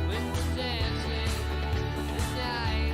When we're dancing the night.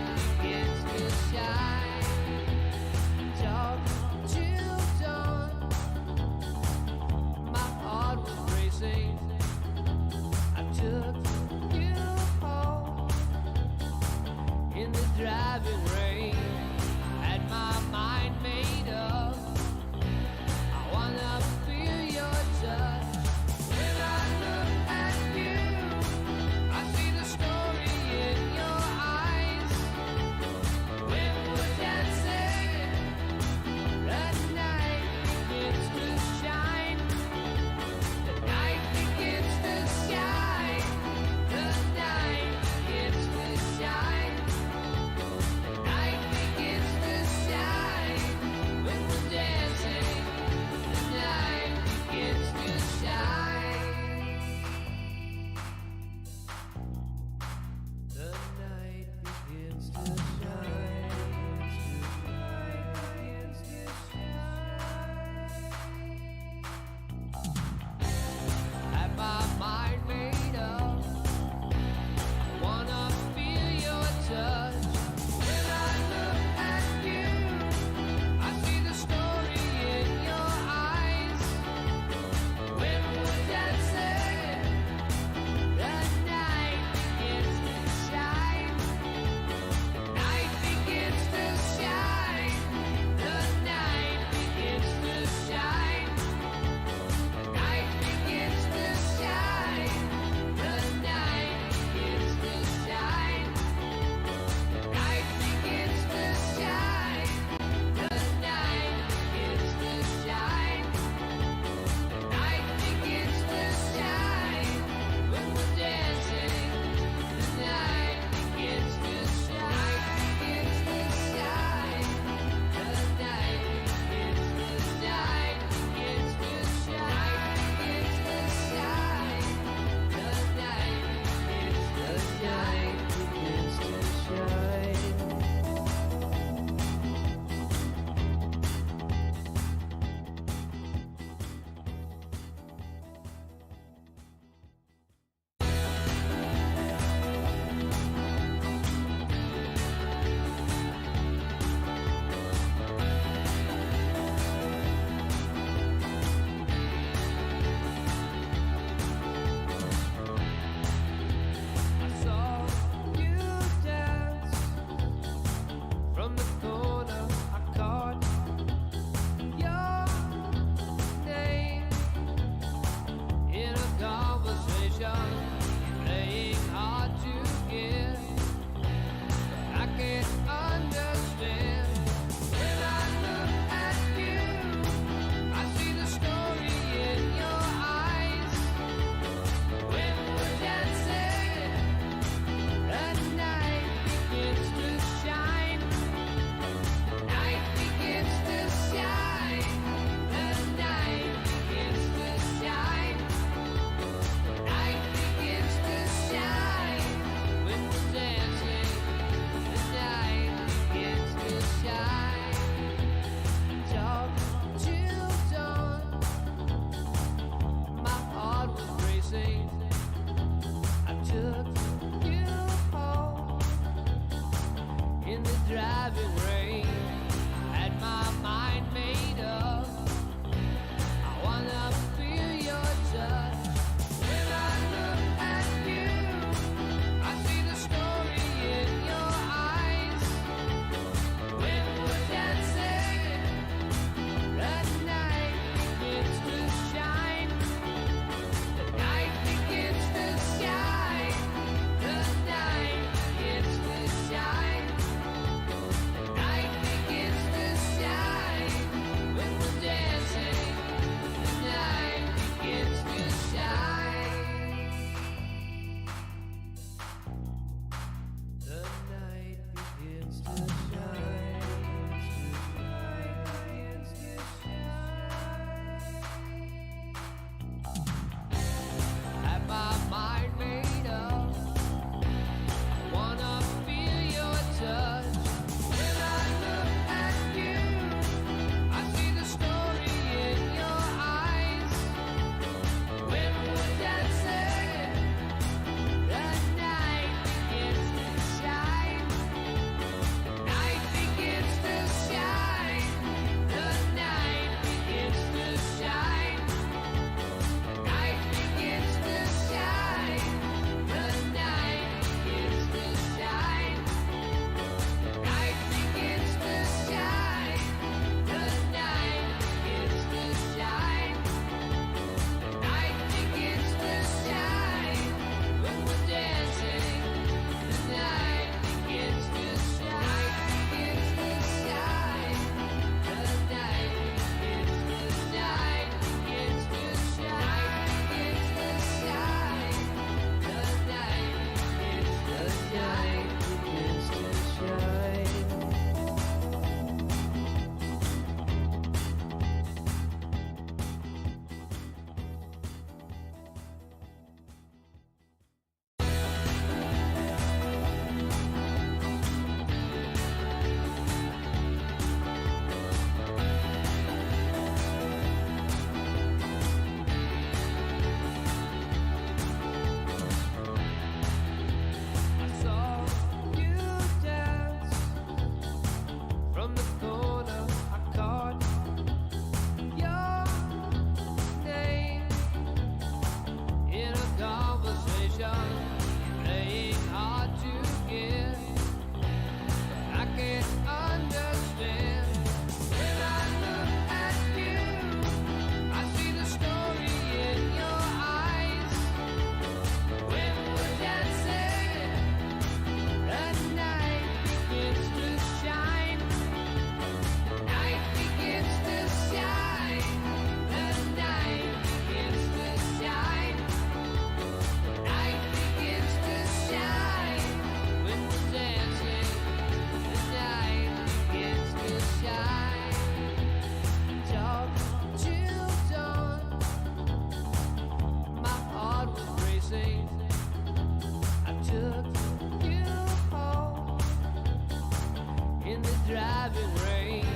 driving rain.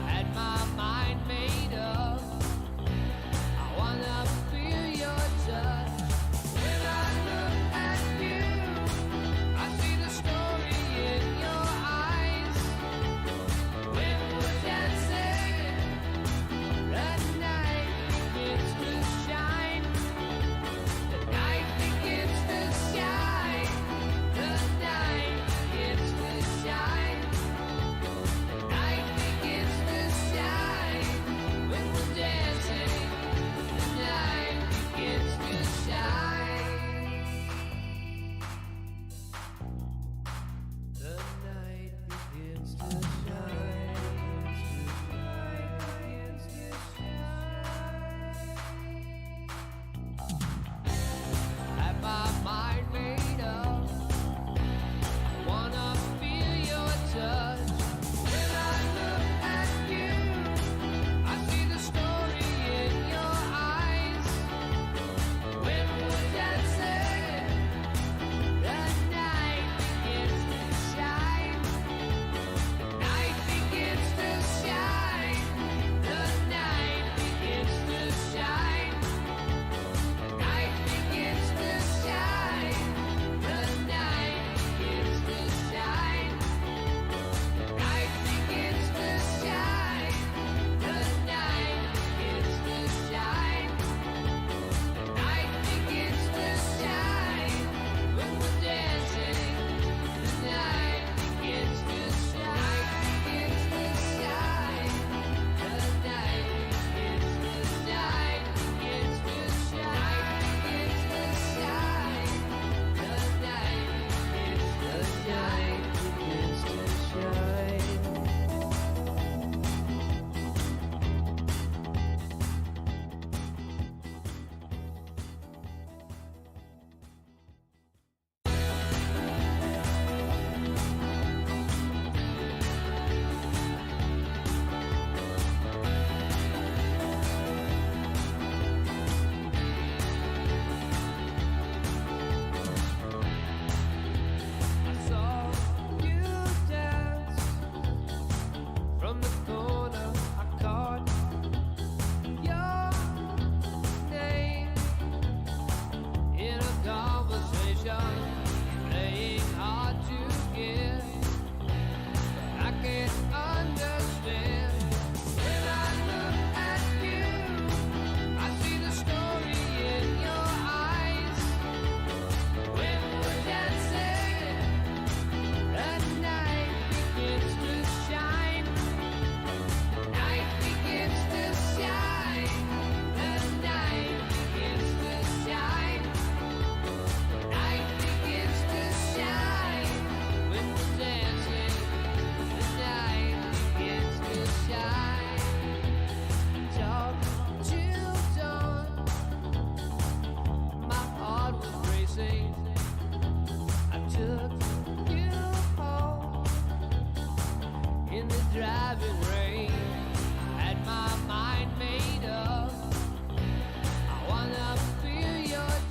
Had my mind made up. I wanna feel your touch. When I look at you, I see the story in your eyes. When we're dancing, the night begins to shine. The night begins to shine. The night begins to shine. The night begins to shine. When we're dancing, the night begins to shine. The night begins to shine. The night begins to shine. Have my mind made up. Wanna feel your touch. When I look at you, I see the story in your eyes. When we're dancing, the night begins to shine. The night begins to shine. The night begins to shine. The night begins to shine. The night begins to shine. The night begins to shine. The night begins to shine. The night begins to shine. When we're dancing, the night begins to shine. Begins to shine. The night begins to shine. Begins to shine. Begins to shine. The night begins to shine. Begins to shine. I saw you dance from the corner. I caught your name in a conversation, playing hard to get. I can't understand. When I look at you, I see the story in your eyes. When we're dancing, the night begins to shine. The night begins to shine. The night begins to shine. The night begins to shine. When we're dancing, the night begins to shine. Talk till dawn. My heart was racing. I took you home in the driving rain. Had my mind made up. I wanna feel your touch.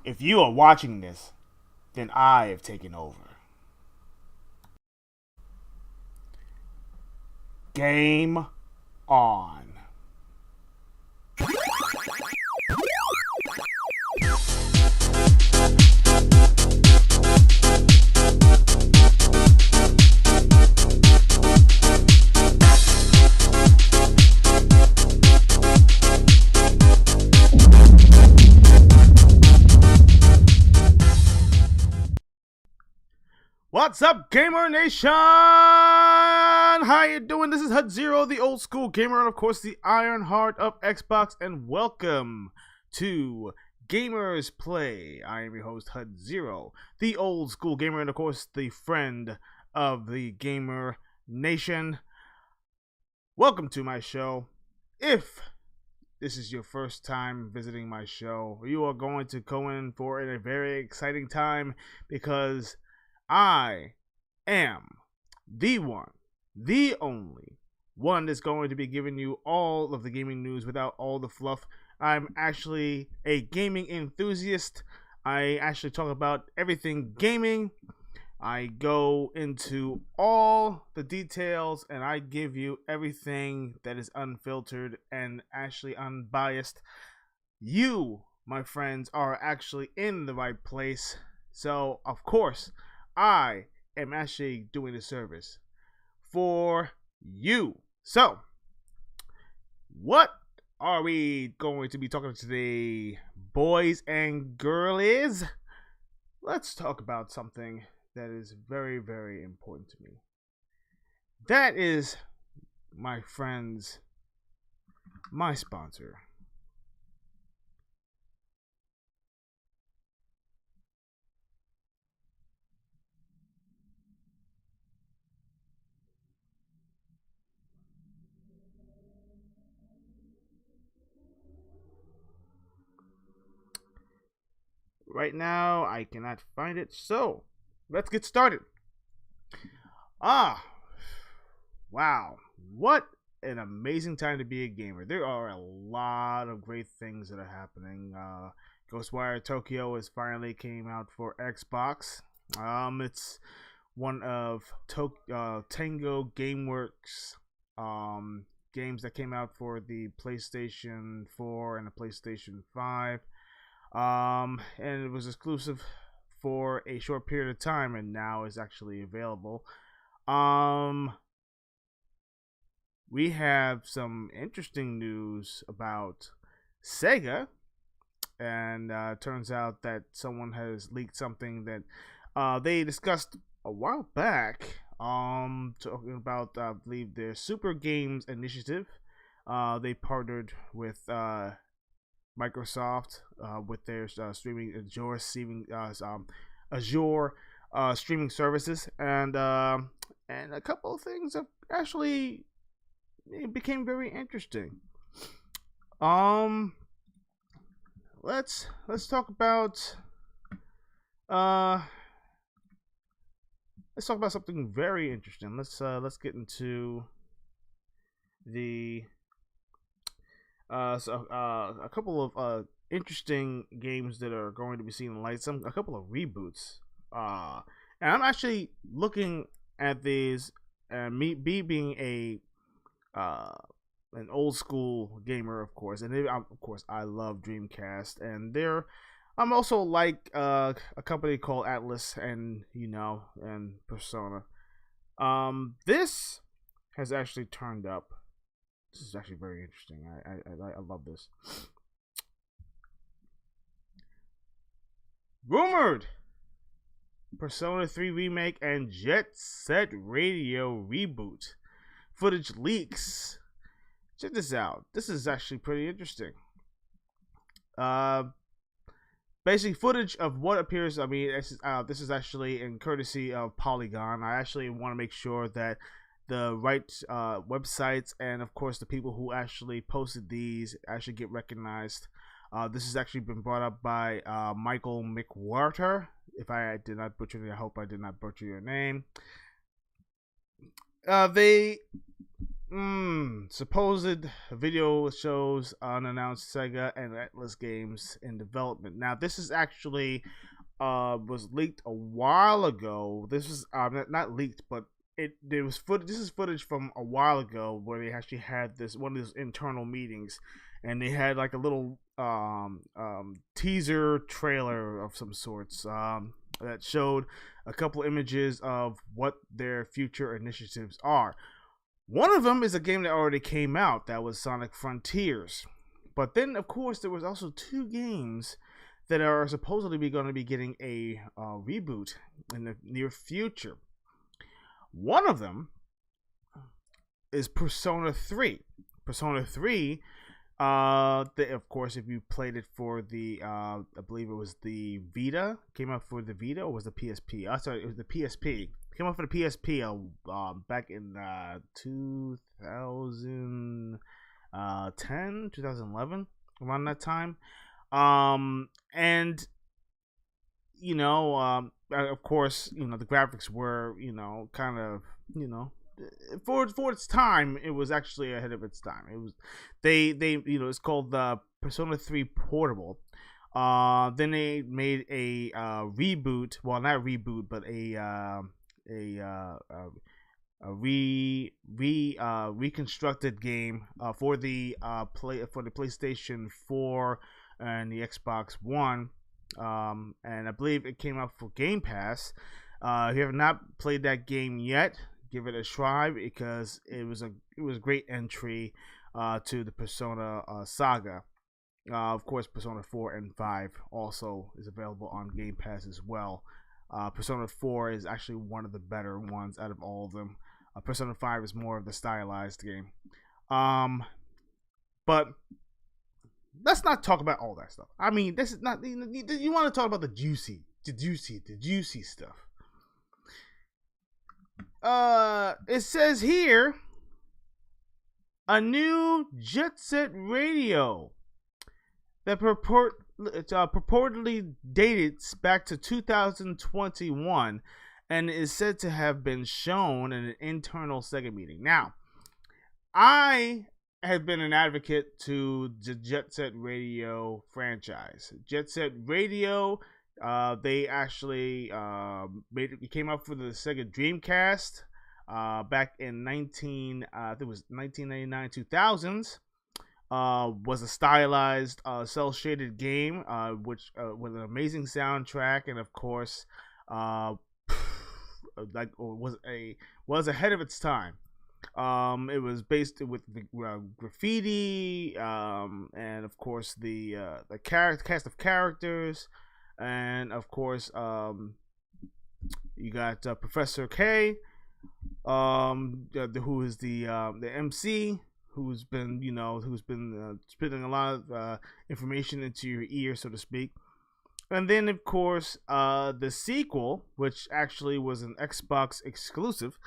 If you are watching this, then I have taken over. Game on. What's up, Gamer Nation? How you doing? This is Hud Zero, the old school gamer, and of course the Iron Heart of Xbox, and welcome to Gamers Play. I am your host, Hud Zero, the old school gamer, and of course the friend of the Gamer Nation. Welcome to my show. If this is your first time visiting my show, you are going to go in for a very exciting time because I am the one, the only one that's going to be giving you all of the gaming news without all the fluff. I'm actually a gaming enthusiast. I actually talk about everything gaming. I go into all the details and I give you everything that is unfiltered and actually unbiased. You, my friends, are actually in the right place. So, of course, I am actually doing a service for you. So, what are we going to be talking today, boys and girlies? Let's talk about something that is very, very important to me. That is, my friends, my sponsor. Right now, I cannot find it, so let's get started. Wow, what an amazing time to be a gamer. There are a lot of great things that are happening. Ghostwire Tokyo has finally came out for Xbox. It's one of Tango Gameworks games that came out for the PlayStation 4 and the PlayStation 5. And it was exclusive for a short period of time and now is actually available. We have some interesting news about Sega, and turns out that someone has leaked something that they discussed a while back. Talking about, I believe, their Super Games initiative. They partnered with Microsoft with their streaming Azure streaming services, and a couple of things have actually it became very interesting. Let's talk about let's talk about something very interesting. Let's get into the a couple of interesting games that are going to be seen in light. A couple of reboots. And I'm actually looking at these, and me being a an old school gamer, of course, and of course I love Dreamcast, and I'm also like a company called Atlas, and and Persona. This has actually turned up. This is actually very interesting. I love this. Rumored Persona 3 remake and Jet Set Radio reboot. Footage leaks. Check this out. This is actually pretty interesting. Basically footage of what appears. I mean, this is actually in courtesy of Polygon. I actually want to make sure that the right websites and of course the people who actually posted these actually get recognized. This has actually been brought up by Michael McWhorter. If I did not butcher it, I hope I did not butcher your name. They supposed video shows unannounced Sega and Atlas games in development. Now this is actually was leaked a while ago. This was not leaked, but there was footage. This is footage from a while ago where they actually had this one of those internal meetings, and they had like a little teaser trailer of some sorts that showed a couple images of what their future initiatives are. One of them is a game that already came out. That was Sonic Frontiers. But then, of course, there was also two games that are supposedly going to be getting a reboot in the near future. One of them is Persona 3. Persona 3, of course, if you played it for the, I believe it was the Vita, came out for the Vita, or was the PSP? Sorry, it was the PSP. Came out for the PSP back in 2010, 2011, around that time. And of course, the graphics were, kind of, for its time, it was actually ahead of its time. It was, they, it's called the Persona 3 Portable. Then they made a reboot. Well, not a reboot, but a reconstructed game for the PlayStation 4 and the Xbox One. And I believe it came out for Game Pass. If you have not played that game yet, give it a try, because it was a great entry to the Persona saga. Of course, Persona 4 and 5 also is available on Game Pass as well. Persona 4 is actually one of the better ones out of all of them. Persona 5 is more of the stylized game. But let's not talk about all that stuff. I mean, this is not. You want to talk about the juicy stuff. It says here, a new Jet Set Radio that purportedly dates back to 2021 and is said to have been shown in an internal Sega meeting. Now, I have been an advocate to the Jet Set Radio franchise. Jet Set Radio, they actually it came out for the Sega Dreamcast back in 1999 2000s. Was a stylized cell shaded game, which with an amazing soundtrack, and of course, was ahead of its time. It was based with the graffiti, and of course the cast of characters, and of course you got Professor K, who is the MC, who's been spitting a lot of information into your ear, so to speak. And then of course the sequel, which actually was an Xbox exclusive,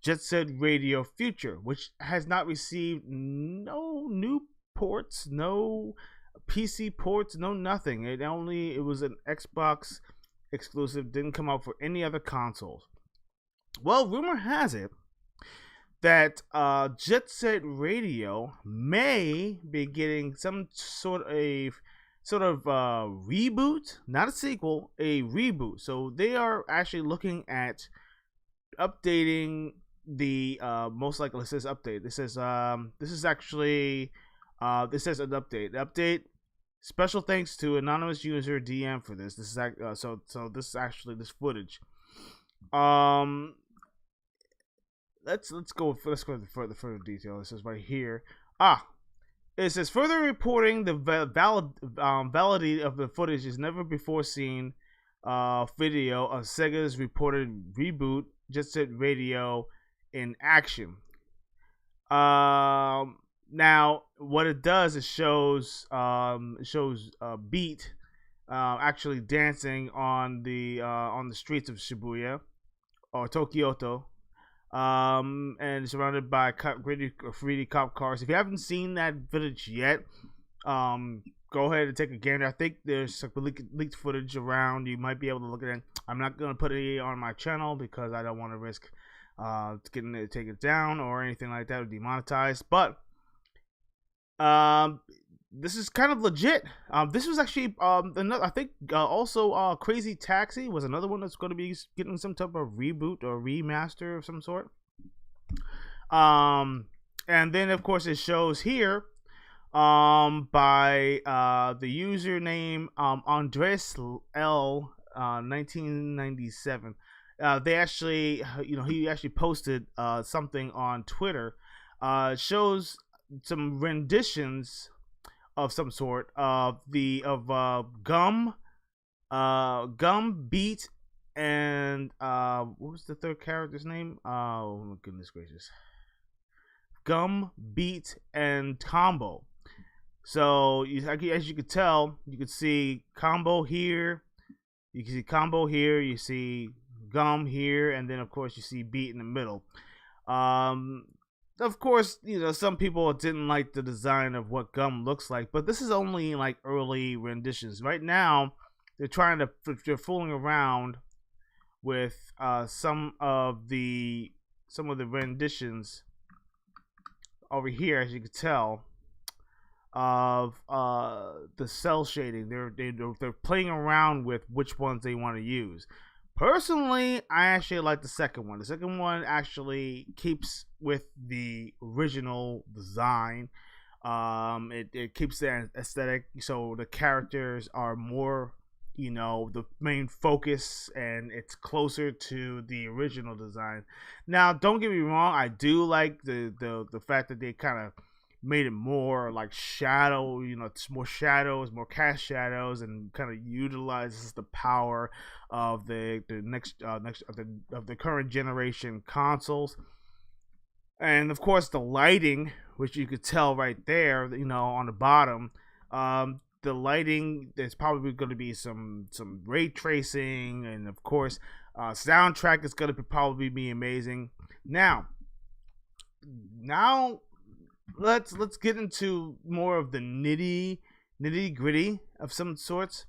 Jet Set Radio Future, which has not received no new ports, no PC ports, no nothing. It was an Xbox exclusive, didn't come out for any other consoles. Well, rumor has it that Jet Set Radio may be getting some sort of reboot, not a sequel, a reboot. So they are actually looking at updating the most likely. It says update. This says an update. Special thanks to anonymous user DM for this. This is so this is actually this footage. Let's go into further detail. This is right here. It says further reporting the validity of the footage is never before seen video of Sega's reported reboot Jet Set Radio in action. Now what it does is shows Beat actually dancing on the streets of Shibuya or Tokyoto. And surrounded by graffiti cop cars. If you haven't seen that footage yet, go ahead and take a gander. I think there's some leaked footage around. You might be able to look at it. I'm not going to put it on my channel because I don't want to risk getting it taken down or anything like that or demonetized. But this is kind of legit. This was actually another. I think also Crazy Taxi was another one that's going to be getting some type of reboot or remaster of some sort. And then of course it shows here by the username Andres L 1997. They actually, he actually posted something on Twitter. Shows some renditions of some sort of Gum, Beat, and what was the third character's name? Oh my goodness gracious! Gum, Beat, and Combo. So as you could tell, you could see Combo here. You can see Combo here. You see Gum here, and then of course you see Beat in the middle. Um, of course, some people didn't like the design of what Gum looks like, but this is only like early renditions. Right now, they're fooling around with some of the renditions over here, as you can tell, of the cell shading. They're playing around with which ones they want to use. Personally, I actually like the second one. The second one actually keeps with the original design. It keeps the aesthetic, so the characters are more, the main focus, and it's closer to the original design. Now, don't get me wrong, I do like the fact that they kind of made it more like shadow. It's more shadows, more cast shadows, and kind of utilizes the power of the next of the current generation consoles. And of course, the lighting, which you could tell right there, on the bottom. The lighting, there's probably going to be some ray tracing, and of course, soundtrack is going to probably be amazing. Now let's get into more of the nitty gritty of some sorts.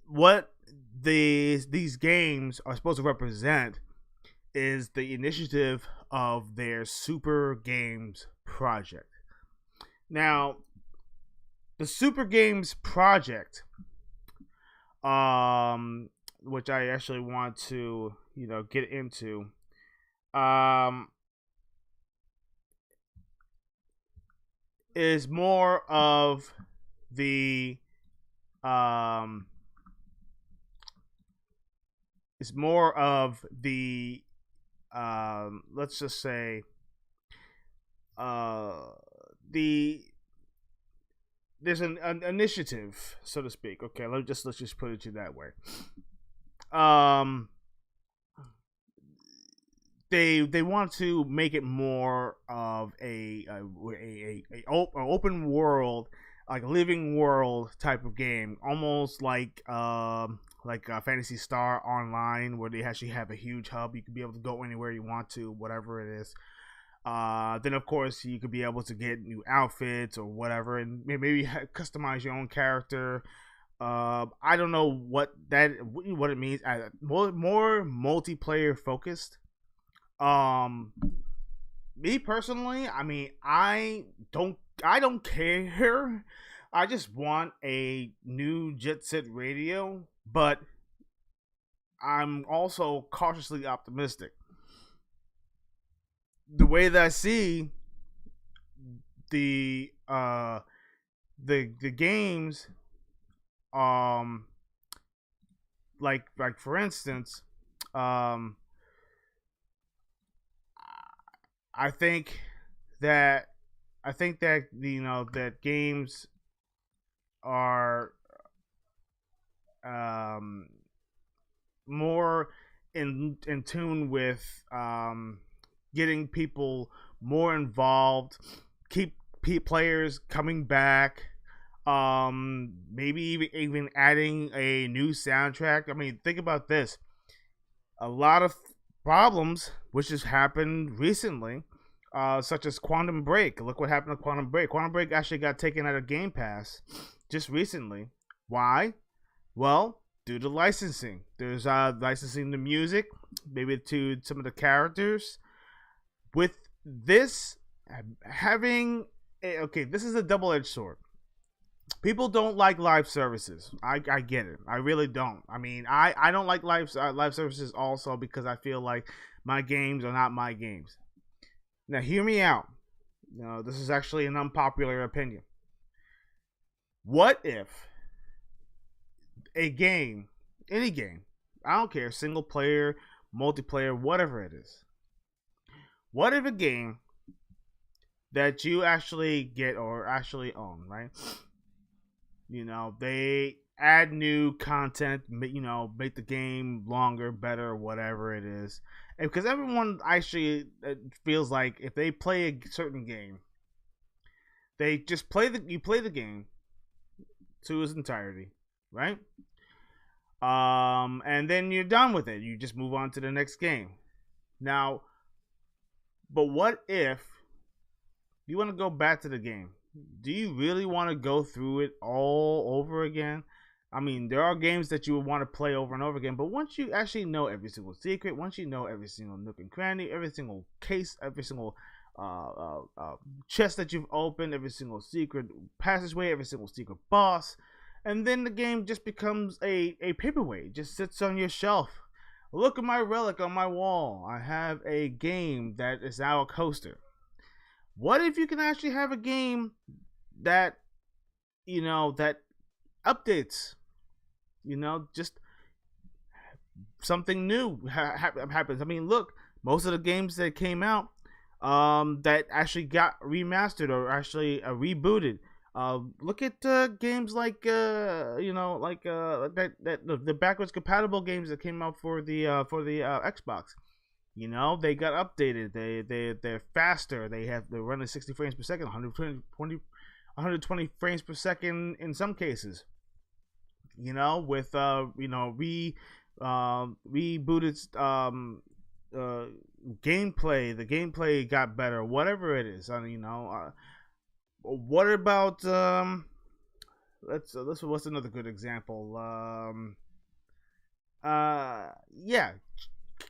What these games are supposed to represent is the initiative of their Super Games project. Now, the Super Games project, which I actually want to get into, is more of the let's just say there's an initiative, so to speak. Okay, let's just put it to that way. They want to make it more of a open world, like a living world type of game, almost like Phantasy Star Online, where they actually have a huge hub. You can be able to go anywhere you want to, whatever it is. Then of course you could be able to get new outfits or whatever, and maybe customize your own character. I don't know what it means. More multiplayer focused. Me personally, I mean, I don't care. I just want a new Jet Set Radio, but I'm also cautiously optimistic. The way that I see the games, like for instance, I think that that games are more in tune with getting people more involved, keep players coming back, maybe even adding a new soundtrack. I mean, think about this. A lot of problems which has happened recently, such as Quantum Break. Look what happened to Quantum Break. Quantum Break actually got taken out of Game Pass just recently. Why? Well, due to licensing. There's licensing the music, maybe to some of the characters. With this having this is a double-edged sword. People don't like live services. I get it. I really don't. I mean, I don't like live services also, because I feel like my games are not my games. Now, hear me out. This is actually an unpopular opinion. What if a game, any game, I don't care, single player, multiplayer, whatever it is, what if a game that you actually get or actually own, right? They add new content, make the game longer, better, whatever it is. And because everyone actually feels like if they play a certain game, they just play the game to its entirety, right? And then you're done with it. You just move on to the next game. Now, but what if you want to go back to the game? Do you really want to go through it all over again? I mean, there are games that you would want to play over and over again, but once you actually know every single secret, once you know every single nook and cranny, every single case, every single chest that you've opened, every single secret passageway, every single secret boss, and then the game just becomes a paperweight. It just sits on your shelf. Look at my relic on my wall. I have a game that is now a coaster. What if you can actually have a game that, that updates, just something new happens. I mean, look, most of the games that came out that actually got remastered or actually rebooted. Look at games like the backwards compatible games that came out for the Xbox. They got updated. They're faster. They're running 60 frames per second, 120 frames per second in some cases. With rebooted gameplay. The gameplay got better. Whatever it is, what about what's another good example?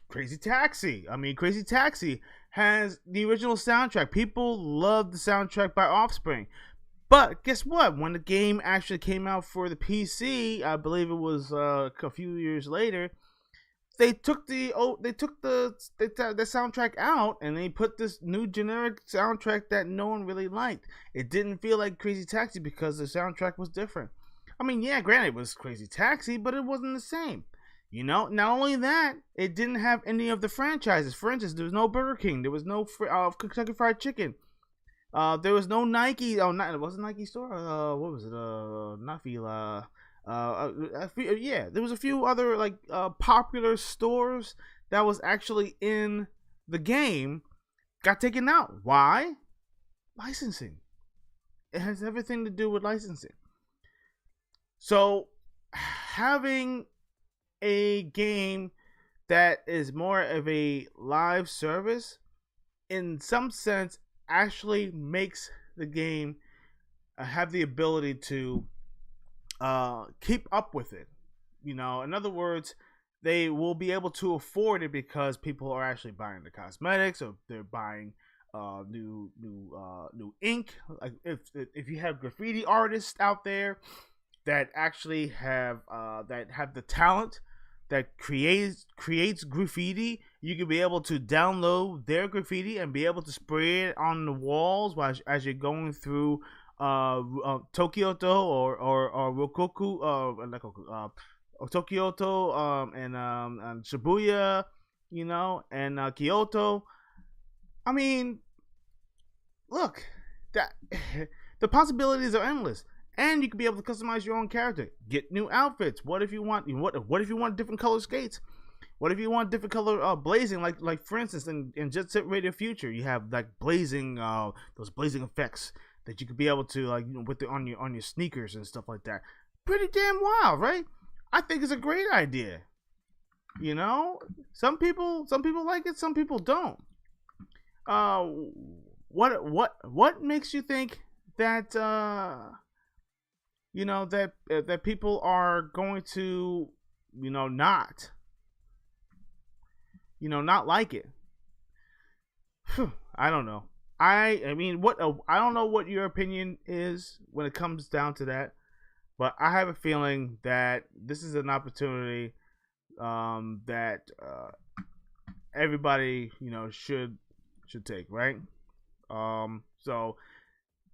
Crazy Taxi. I mean, Crazy Taxi has the original soundtrack. People love the soundtrack by Offspring. But guess what? When the game actually came out for the PC, I believe it was a few years later, they took the soundtrack out and they put this new generic soundtrack that no one really liked. It didn't feel like Crazy Taxi because the soundtrack was different. I mean, yeah, granted, it was Crazy Taxi, but it wasn't the same. Not only that, it didn't have any of the franchises. For instance, there was no Burger King. There was no Kentucky Fried Chicken. There was no Nike. Oh, it wasn't Nike store. What was it? Not Fila. Yeah, there was a few other popular stores that was actually in the game got taken out. Why? Licensing. It has everything to do with licensing. So having a game that is more of a live service, in some sense, actually makes the game have the ability to keep up with it. In other words, they will be able to afford it because people are actually buying the cosmetics, or they're buying new ink. Like if you have graffiti artists out there that actually have the talent that creates graffiti, you can be able to download their graffiti and be able to spray it on the walls as you're going through Tokyoto or Rokoku, Tokyoto, and Shibuya, and Kyoto. I mean, look, that the possibilities are endless. And you can be able to customize your own character, get new outfits. What if you want different color skates? What if you want different color blazing? Like for instance, in Jet Set Radio Future, you have like blazing those blazing effects that you could be able to with on your sneakers and stuff like that. Pretty damn wild, right? I think it's a great idea. Some people like it, some people don't. What makes you think that that people are going to not like it? I don't know. I mean, I don't know what your opinion is when it comes down to that, but I have a feeling that this is an opportunity that everybody should take, right? So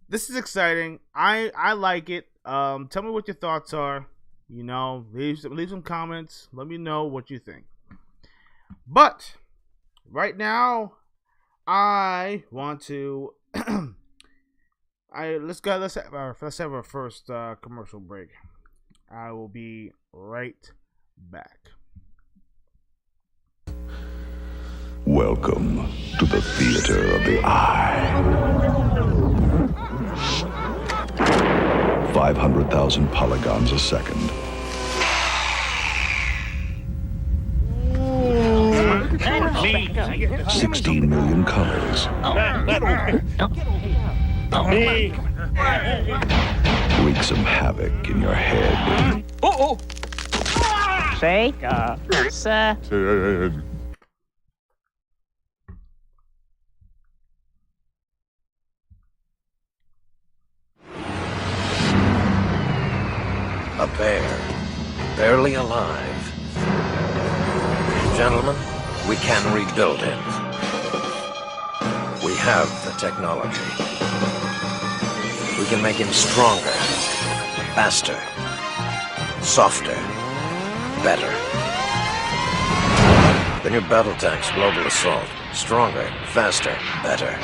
this is exciting. I like it. Tell me what your thoughts are. Leave some comments. Let me know what you think. But right now, I want to let's have our first commercial break. I will be right back. Welcome to the theater of the eye. 500,000 polygons a second. 16 million colors. Wreak some havoc in your head. Sir. A bear, barely alive. Gentlemen, we can rebuild him. We have the technology. We can make him stronger, faster, softer, better. The new battle tanks, Global Assault. Stronger, faster, better.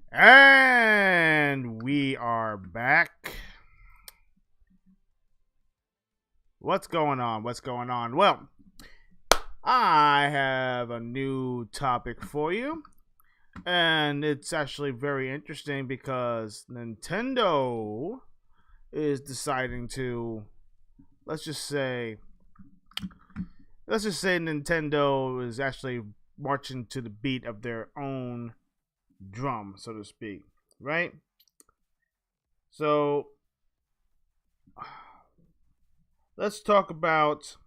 And we are back. What's going on? What's going on? Well, I have a new topic for you. And it's actually very interesting because Nintendo is deciding to, let's just say Nintendo is actually marching to the beat of their own drum, so to speak, right? So let's talk about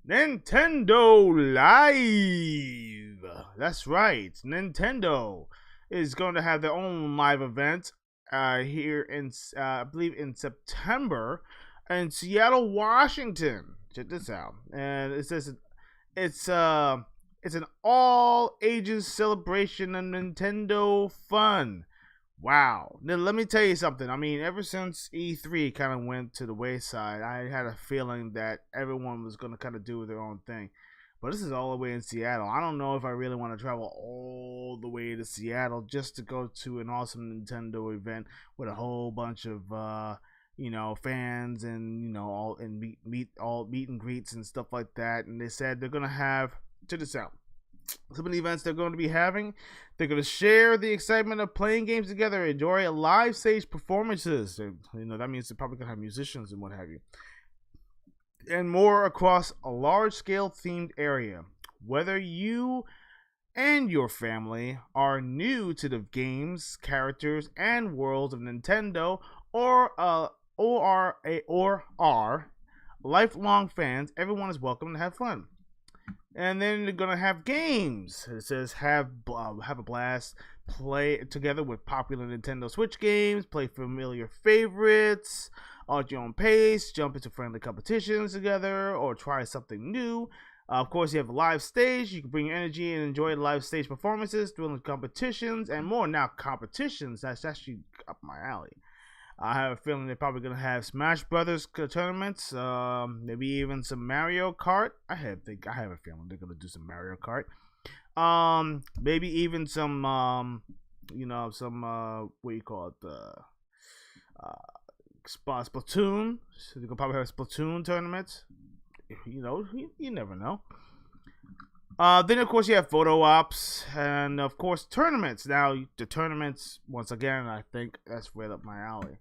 Nintendo Live. That's right. Nintendo is going to have their own live event here in, I believe, in September in Seattle, Washington. Check this out. And it says It's an all ages celebration of Nintendo fun. Wow. Now let me tell you something. I mean, ever since E3 kind of went to the wayside, I had a feeling that everyone was going to kind of do their own thing. But this is all the way in Seattle. I don't know if I really want to travel all the way to Seattle just to go to an awesome Nintendo event with a whole bunch of fans and all and meet and greets and stuff like that. And they said they're gonna have, check this out, some of the events they're going to be having. They're going to share the excitement of playing games together, enjoy live stage performances. That means they're probably going to have musicians and what have you, and more across a large scale themed area. Whether you and your family are new to the games, characters, and worlds of Nintendo, or are lifelong fans, everyone is welcome to have fun. And then they're gonna have games. It says have a blast, play together with popular Nintendo Switch games, play familiar favorites at your own pace, jump into friendly competitions together, or try something new. Of course, you have a live stage. You can bring your energy and enjoy the live stage performances, thrilling competitions, and more. Now, competitions, that's actually up my alley. I have a feeling they're probably going to have Smash Brothers tournaments, maybe even some Mario Kart. I have a feeling they're going to do some Mario Kart. Maybe even some, what do you call it, Splatoon. So they're going to probably have Splatoon tournaments. You never know. Then, of course, you have photo ops and, of course, tournaments. Now, the tournaments, once again, I think that's right up my alley.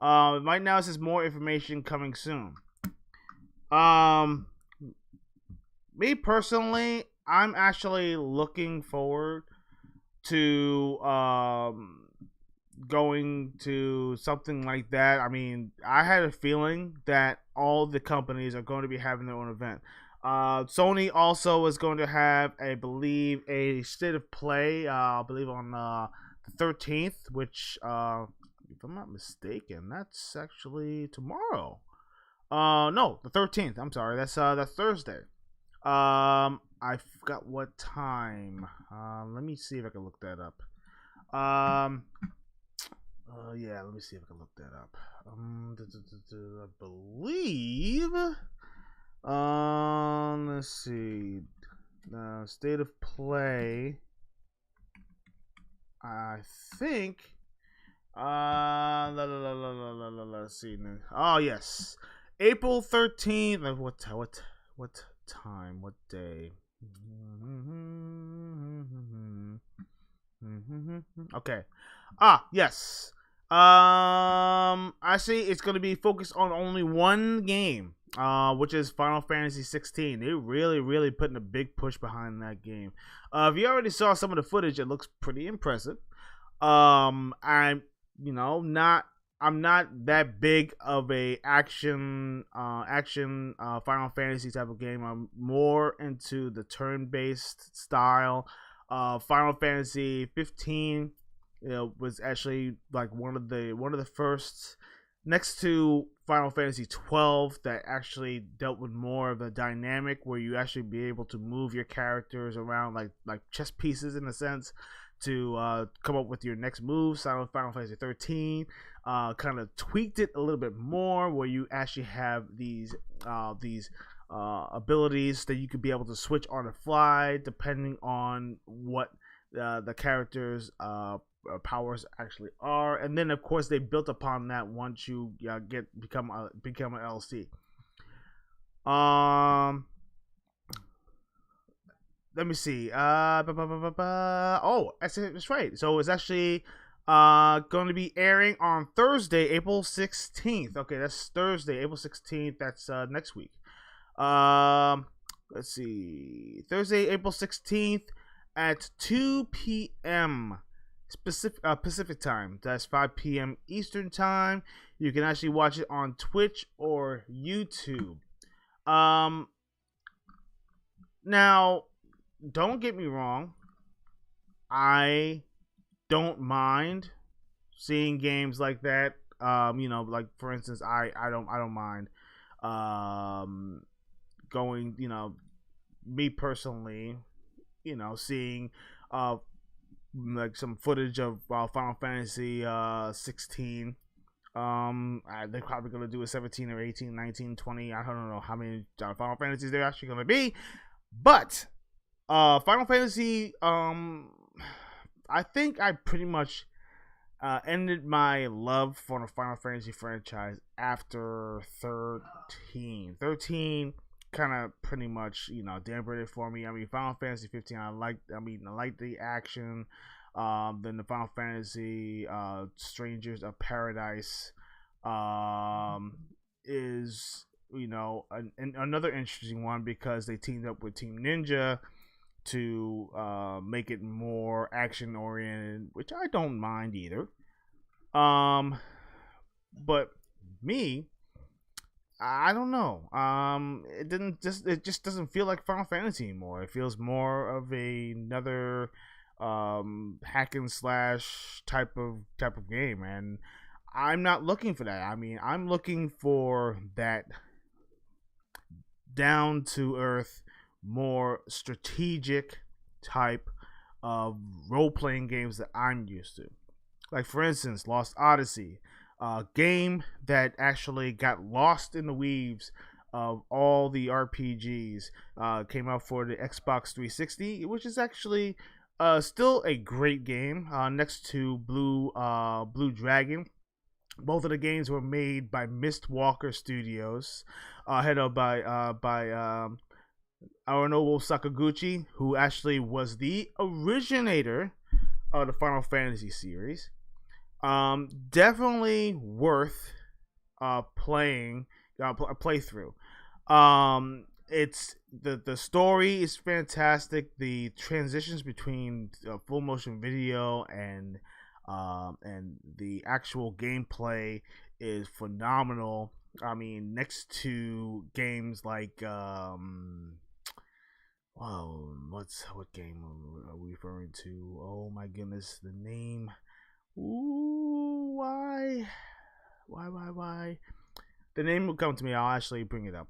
Right now, it says more information coming soon. Me personally, I'm actually looking forward to going to something like that. I mean, I had a feeling that all the companies are going to be having their own event. Sony also is going to have, I believe, a state of play, I believe on the 13th, which, if I'm not mistaken, that's actually tomorrow. No, the 13th. I'm sorry, that's Thursday. I forgot what time. Let me see if I can look that up. Yeah, let me see if I can look that up. I believe. Let's see. State of play. I think. Let's see. Oh yes, April 13th. What time? What day? Okay. Yes. I see it's going to be focused on only one game, which is Final Fantasy 16. They're really putting a big push behind that game. If you already saw some of the footage, it looks pretty impressive. I'm not that big of a action Final Fantasy type of game. I'm more into the turn-based style. Final Fantasy 15, was actually like one of the first, next to Final Fantasy 12, that actually dealt with more of a dynamic where you actually be able to move your characters around like chess pieces in a sense to come up with your next move. Final Fantasy 13 kind of tweaked it a little bit more, where you actually have these abilities that you could be able to switch on the fly depending on what the character's powers actually are. And then of course they built upon that once you become an LC. Let me see. Oh, that's right. So it's actually going to be airing on Thursday, April 16th. Okay, that's Thursday, April 16th. That's next week. Let's see. Thursday, April 16th at 2 p.m. Pacific time. That's 5 p.m. Eastern time. You can actually watch it on Twitch or YouTube. Now, don't get me wrong. I don't mind seeing games like that. Like for instance, I don't mind going, me personally, seeing like some footage of Final Fantasy 16. They're probably gonna do a 17 or 18, 19, 20. I don't know how many Final Fantasies they're actually gonna be, but Final Fantasy. I think I pretty much ended my love for the Final Fantasy franchise after 13. 13 kind of pretty much, dampened it for me. I mean, Final Fantasy 15, I like the action. Then the Final Fantasy Strangers of Paradise is, another interesting one because they teamed up with Team Ninja to make it more action oriented, which I don't mind either. But me, I don't know. It just doesn't feel like Final Fantasy anymore. It feels more of another hack and slash type of game, and I'm not looking for that. I mean, I'm looking for that down to earth, more strategic type of role playing games that I'm used to. Like, for instance, Lost Odyssey, a game that actually got lost in the weaves of all the RPGs, came out for the Xbox 360, which is actually still a great game. Next to Blue Dragon, both of the games were made by Mistwalker Studios, headed up by Aonobu Sakaguchi, who actually was the originator of the Final Fantasy series. Definitely worth playing a playthrough. It's the story is fantastic. The transitions between full motion video and the actual gameplay is phenomenal. I mean, next to games like what game are we referring to? Oh my goodness, the name. Ooh, why? The name will come to me. I'll actually bring it up.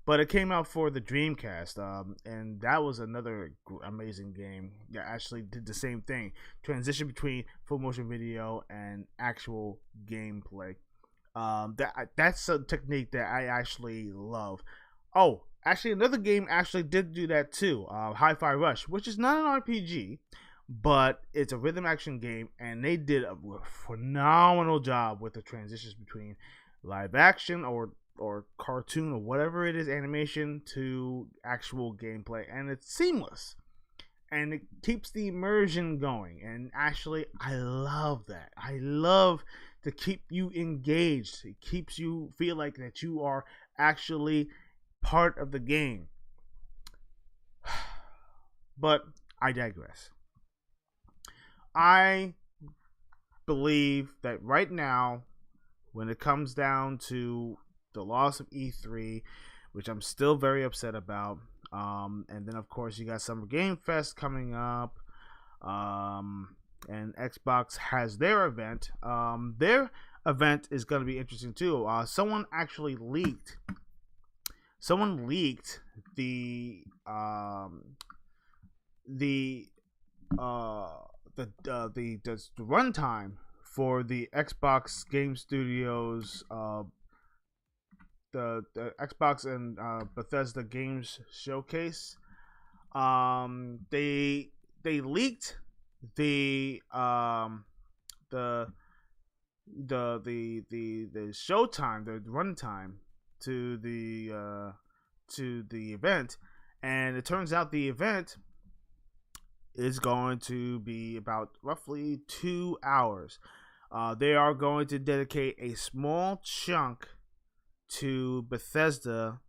But it came out for the Dreamcast, and that was another amazing game that actually did the same thing. Transition between full motion video and actual gameplay. That's a technique that I actually love. Oh, actually, another game actually did do that too. Hi-Fi Rush, which is not an RPG, but it's a rhythm action game, and they did a phenomenal job with the transitions between live action or cartoon or whatever it is, animation, to actual gameplay, and it's seamless, and it keeps the immersion going. And actually, I love that. I love to keep you engaged. It keeps you feel like that you are actually part of the game. But I digress. I believe that right now, when it comes down to the loss of E3, which I'm still very upset about, and then of course you got Summer Game Fest coming up, and Xbox has their event. Their event is going to be interesting too. Someone leaked the runtime for the Xbox Game Studios, the Xbox and Bethesda Games Showcase. They leaked the showtime, the runtime to the event, and it turns out the event is going to be about roughly 2 hours. They are going to dedicate a small chunk to Bethesda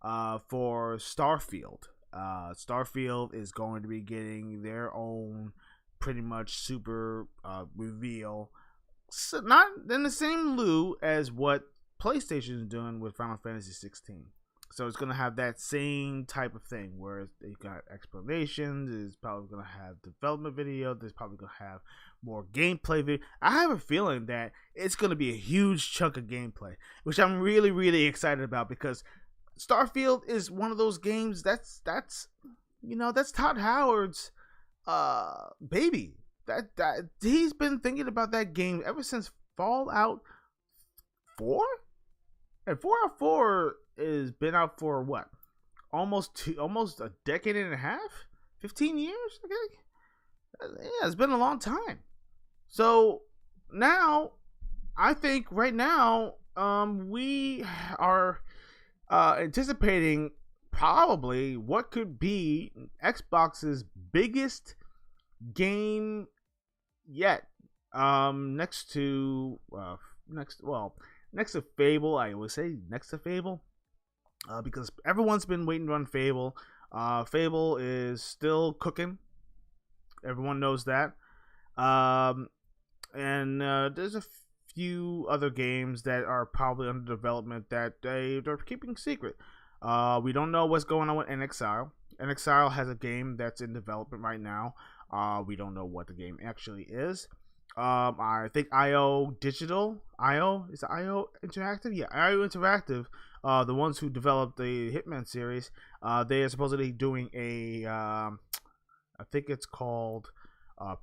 for Starfield. Starfield is going to be getting their own pretty much super reveal, so not in the same lieu as what PlayStation is doing with Final Fantasy 16. So it's going to have that same type of thing where they got explanations. It's probably going to have development video. There's probably going to have more gameplay video. I have a feeling that it's going to be a huge chunk of gameplay, which I'm really, really excited about, because Starfield is one of those games that's that's Todd Howard's baby. That he's been thinking about that game ever since Fallout 4? And Fallout 4 has been out for what? Almost a decade and a half? 15 years, I think. Yeah, it's been a long time. So now, I think right now, we are anticipating probably what could be Xbox's biggest game yet. Next to Fable. I would say next to Fable, because everyone's been waiting on Fable. Fable is still cooking. Everyone knows that. And there's a few other games that are probably under development that they're keeping secret. We don't know what's going on with NXile. NXile has a game that's in development right now. We don't know what the game actually is. I think IO Digital, is it IO Interactive? Yeah, IO Interactive, the ones who developed the Hitman series, they are supposedly doing a, I think it's called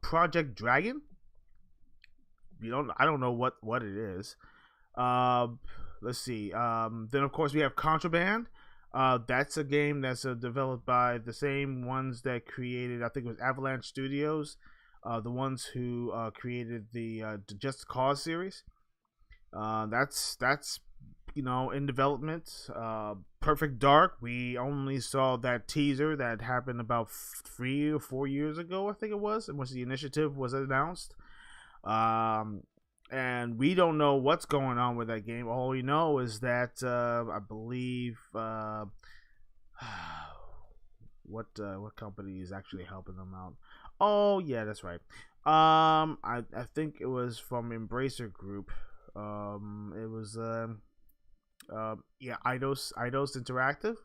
Project Dragon. I don't know what it is. Let's see. Then of course we have Contraband. That's a game that's developed by the same ones that created, I think it was Avalanche Studios, the ones who created the Just Cause series. That's in development. Perfect Dark. We only saw that teaser that happened about 3 or 4 years ago, I think it was, in which the initiative was announced. And we don't know what's going on with that game. All we know is that I believe what company is actually helping them out. Oh yeah, that's right. I think it was from Embracer Group. It was Eidos Interactive,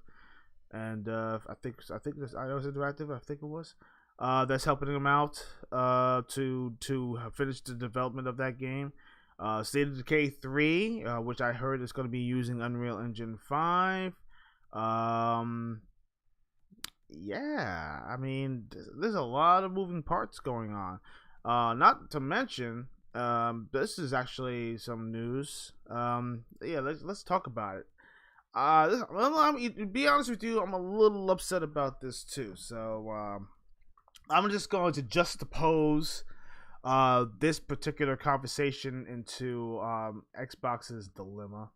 and I think this Eidos Interactive. I think it was. That's helping them out to finish the development of that game. State of Decay 3, which I heard is going to be using Unreal Engine 5. Yeah, I mean, there's a lot of moving parts going on. Not to mention, this is actually some news. Yeah, let's talk about it. To be honest with you, I'm a little upset about this too. So I'm just going to juxtapose this particular conversation into Xbox's dilemma.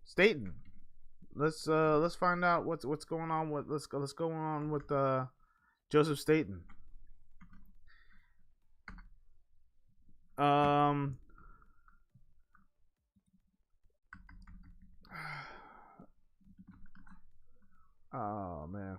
Staten. Let's find out what's going on with let's go on with Joseph Staten. Oh man.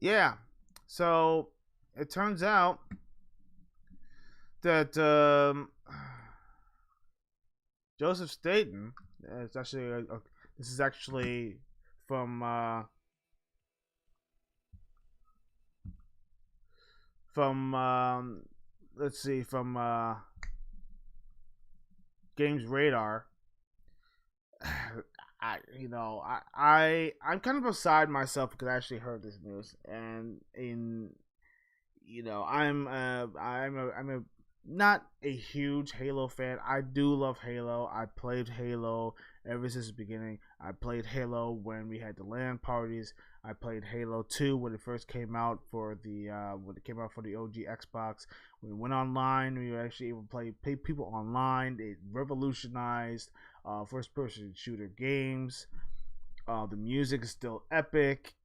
Yeah. So it turns out that Joseph Staten is actually this is actually from let's see, from Games Radar. I'm kind of beside myself because I actually heard this news, and I'm a not a huge Halo fan. I do love Halo. I played Halo ever since the beginning. I played Halo when we had the LAN parties. I played Halo 2 when it first came out for the OG Xbox. When we went online, we were actually able to play people online. It revolutionized first-person shooter games. The music is still epic.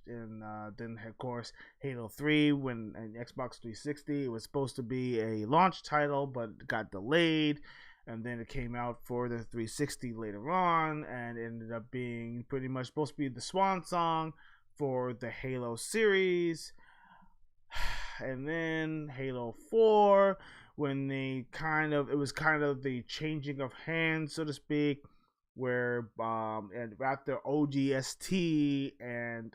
And then of course Halo 3 when Xbox 360, it was supposed to be a launch title but got delayed, and then it came out for the 360 later on and ended up being pretty much supposed to be the swan song for the Halo series. and then Halo 4, when it was kind of the changing of hands, so to speak, where and after ODST and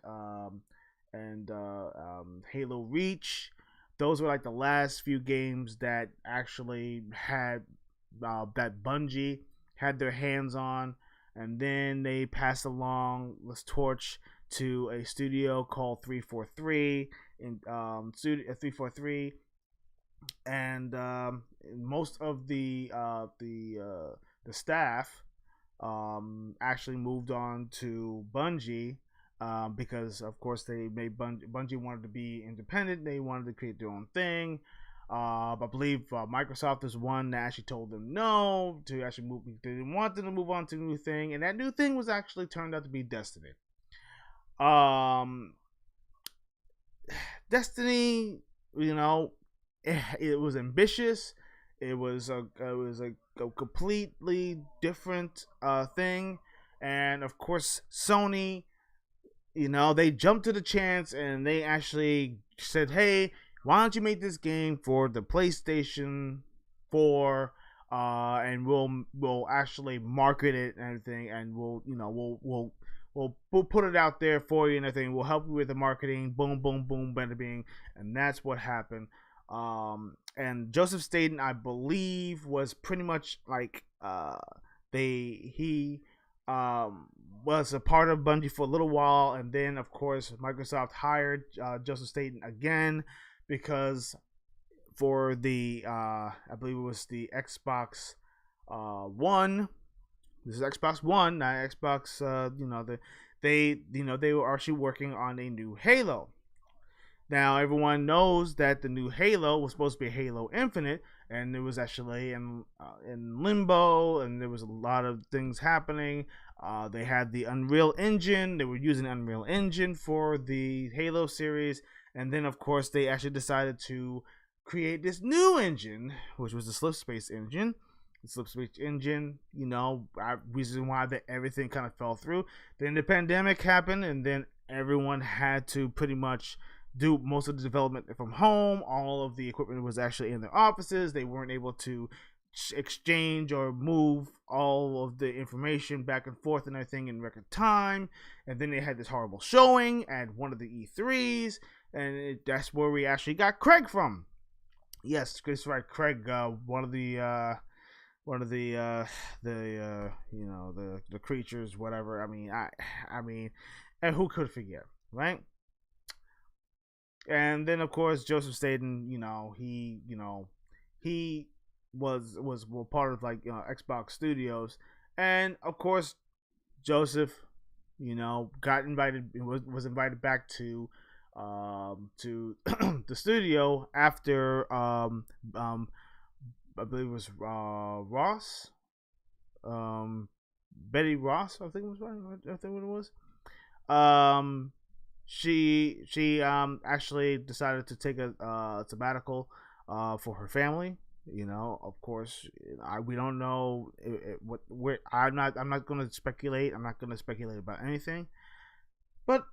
Halo Reach, those were like the last few games that actually had that Bungie had their hands on, and then they passed along this torch to a studio called 343 in studio 343, and most of the staff actually moved on to Bungie, because of course they made Bungie wanted to be independent. They wanted to create their own thing. I believe Microsoft is one that actually told them no to actually move. They didn't want them to move on to a new thing, and that new thing was actually turned out to be Destiny. Destiny, it was ambitious. It was a completely different thing, and of course Sony, they jumped to the chance and they actually said, "Hey, why don't you make this game for the PlayStation 4, and we'll actually market it and everything, and we'll put it out there for you and everything. We'll help you with the marketing." Boom, boom, boom, bada bing, and that's what happened. And Joseph Staten, I believe, was pretty much like he was a part of Bungie for a little while, and then of course Microsoft hired Joseph Staten again because for the I believe it was the Xbox One. This is Xbox One, not Xbox. They were actually working on a new Halo. Now everyone knows that the new Halo was supposed to be Halo Infinite, and it was actually in limbo, and there was a lot of things happening. They had the Unreal Engine. They were using Unreal Engine for the Halo series, and then of course they actually decided to create this new engine, which was the Slipspace engine. The Slipspace engine, reason why everything kind of fell through. Then the pandemic happened, and then everyone had to pretty much do most of the development from home. All of the equipment was actually in their offices. They weren't able to exchange or move all of the information back and forth and everything in record time. And then they had this horrible showing at one of the E3s, and that's where we actually got Craig from. Yes, that's right, Craig. One of the creatures, whatever. I mean, and who could forget, right? And then of course Joseph Staten, he was part of Xbox Studios, and of course Joseph, got invited, was invited back to the studio after I believe it was Ross, Betty Ross, I think it was. She actually decided to take a sabbatical for her family. Of course, we don't know where. I'm not going to speculate. I'm not going to speculate about anything. But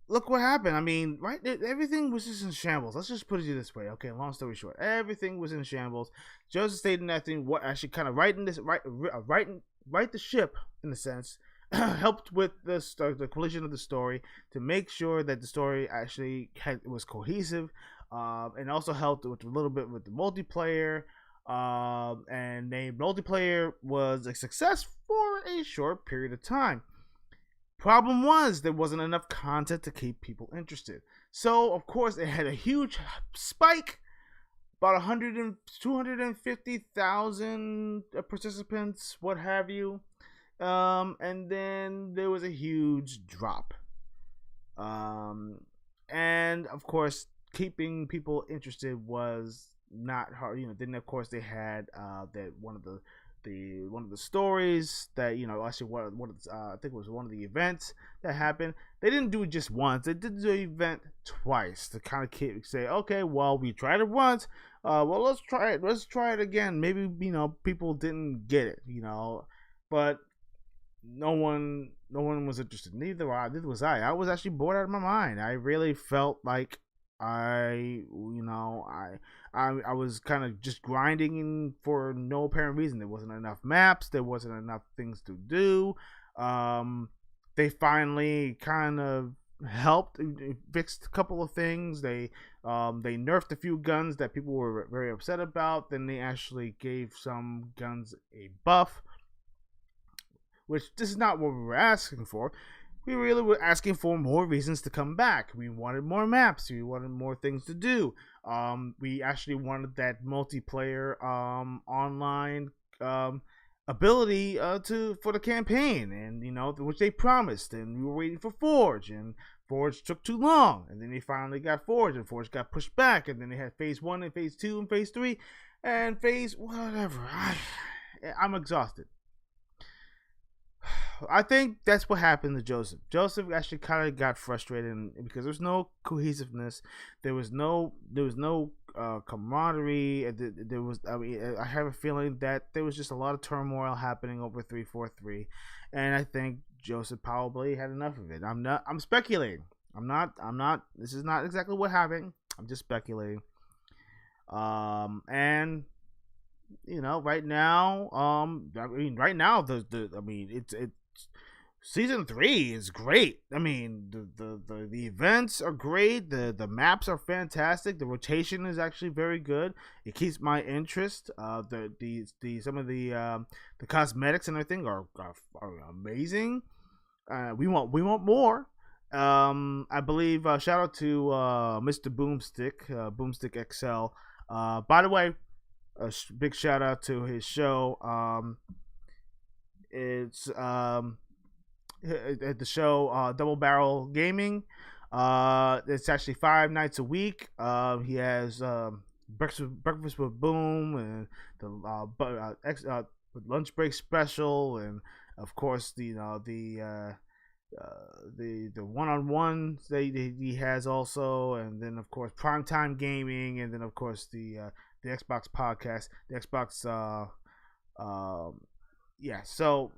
look what happened. I mean, right? Everything was just in shambles. Let's just put it this way. Okay, long story short, everything was in shambles. Joseph Staten, I think, what actually kind of right the ship in a sense. Helped with the collision of the story to make sure that the story actually was cohesive, and also helped with a little bit with the multiplayer. And the multiplayer was a success for a short period of time. Problem was there wasn't enough content to keep people interested. So of course it had a huge spike, about 250,000 participants, what have you. And then there was a huge drop. And of course, keeping people interested was not hard. Then of course they had that one of the stories that actually one of the, I think it was one of the events that happened. They didn't do it just once. They did the event twice to kind of say, okay, well, we tried it once. Well, let's try it. Let's try it again. Maybe people didn't get it. But no one was interested. Neither was I. I was actually bored out of my mind. I really felt like I was kind of just grinding for no apparent reason. There wasn't enough maps. There wasn't enough things to do. They finally kind of helped fixed a couple of things. They nerfed a few guns that people were very upset about. Then they actually gave some guns a buff, which this is not what we were asking for. We really were asking for more reasons to come back. We wanted more maps. We wanted more things to do. We actually wanted that multiplayer online ability for the campaign, and which they promised. And we were waiting for Forge, and Forge took too long. And then they finally got Forge, and Forge got pushed back. And then they had Phase 1 and Phase 2 and Phase 3 and Phase whatever. I'm exhausted. I think that's what happened to Joseph. Joseph actually kind of got frustrated because there was no cohesiveness. There was no camaraderie. There was. I mean, I have a feeling that there was just a lot of turmoil happening over 343, and I think Joseph probably had enough of it. I'm speculating. I'm not. This is not exactly what happened. I'm just speculating. And right now, it's season 3 is great. I mean, the events are great. The maps are fantastic. The rotation is actually very good. It keeps my interest. Some of the cosmetics and everything are amazing. We want more. I believe shout out to Mr. Boomstick XL. By the way, a big shout out to his show. It's at the show Double Barrel Gaming. It's actually 5 nights a week. He has breakfast with Boom and the lunch break special, and of course the one-on-ones that he has also, and then of course primetime gaming, and then of course the Xbox podcast, the Xbox so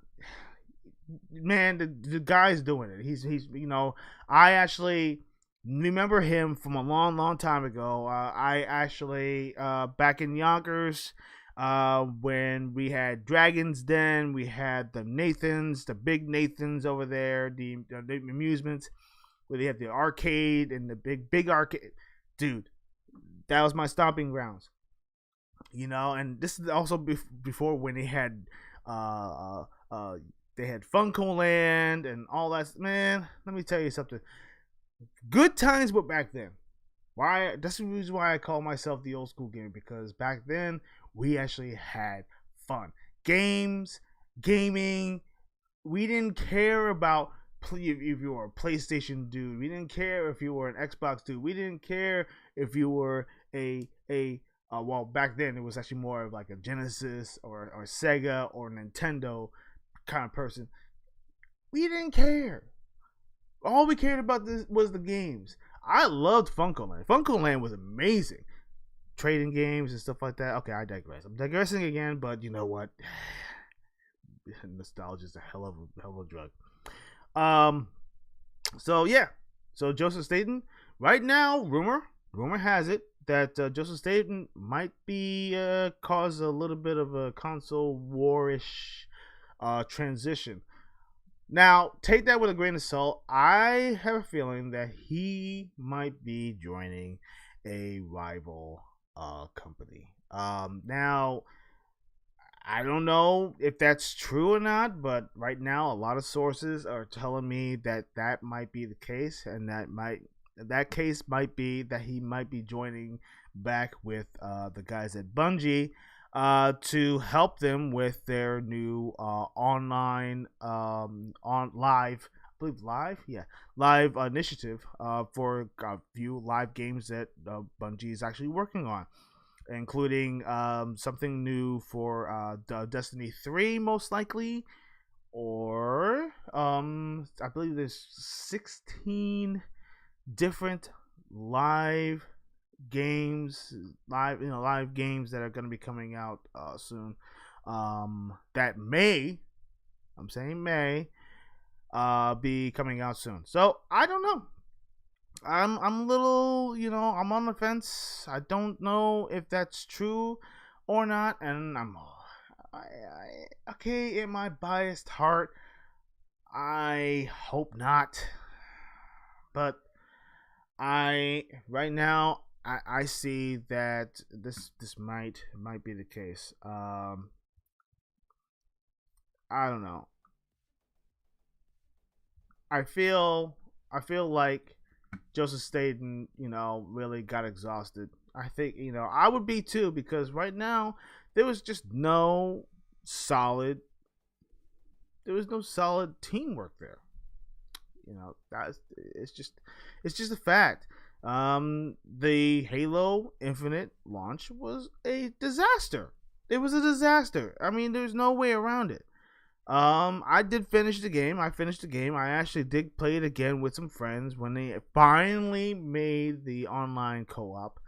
man, the guy's doing it. He's I actually remember him from a long time ago. I actually back in Yonkers, when we had Dragon's Den, we had the Nathans, the big Nathans over there, the amusements where they had the arcade and the big arcade. Dude, that was my stomping grounds. And this is also before when they had Funko Land and all that. Man, let me tell you something. Good times were back then. Why? That's the reason why I call myself the old school gamer, because back then we actually had fun. Gaming. We didn't care about if you were a PlayStation dude. We didn't care if you were an Xbox dude. We didn't care if you were well, back then it was actually more of like a Genesis or Sega or Nintendo kind of person. We didn't care. All we cared about was the games. I loved Funko Land. Funko Land was amazing. Trading games and stuff like that. Okay, I digress. I'm digressing again, but you know what? Nostalgia is a hell of a drug. So yeah. So Joseph Staten, right now, rumor has it that Joseph Staten might be cause a little bit of a console war-ish transition. Now, take that with a grain of salt. I have a feeling that he might be joining a rival company. Now, I don't know if that's true or not, but right now a lot of sources are telling me that might be the case, and that case might be that he might be joining back with the guys at Bungie to help them with their new online live initiative for a few live games that Bungie is actually working on, including something new for Destiny 3 most likely, or I believe there's 16 different live games that are going to be coming out soon, that may be coming out soon. So I don't know. I'm a little, I'm on the fence. I don't know if that's true or not, and okay, in my biased heart, I hope not. But right now I see that this might be the case. I don't know. I feel I feel like Joseph Staten, really got exhausted. I think, I would be too, because right now there was just solid there was no solid teamwork there. That's it's just a fact. The Halo Infinite launch was a disaster. It was a disaster. I mean, there's no way around it. I did finish the game. I finished the game. I actually did play it again with some friends when they finally made the online co-op.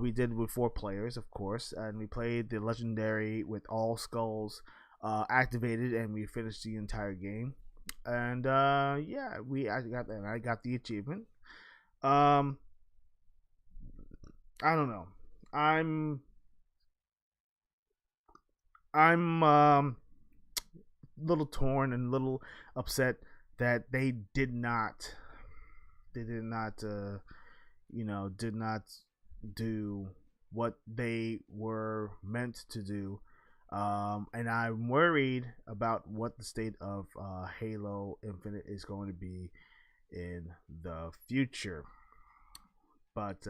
We did with 4 players, of course, and we played the legendary with all skulls activated, and we finished the entire game. And yeah, I got the achievement. Um, I don't know. I'm I'm little torn and little upset that did not do what they were meant to do. And I'm worried about what the state of Halo Infinite is going to be in the future. But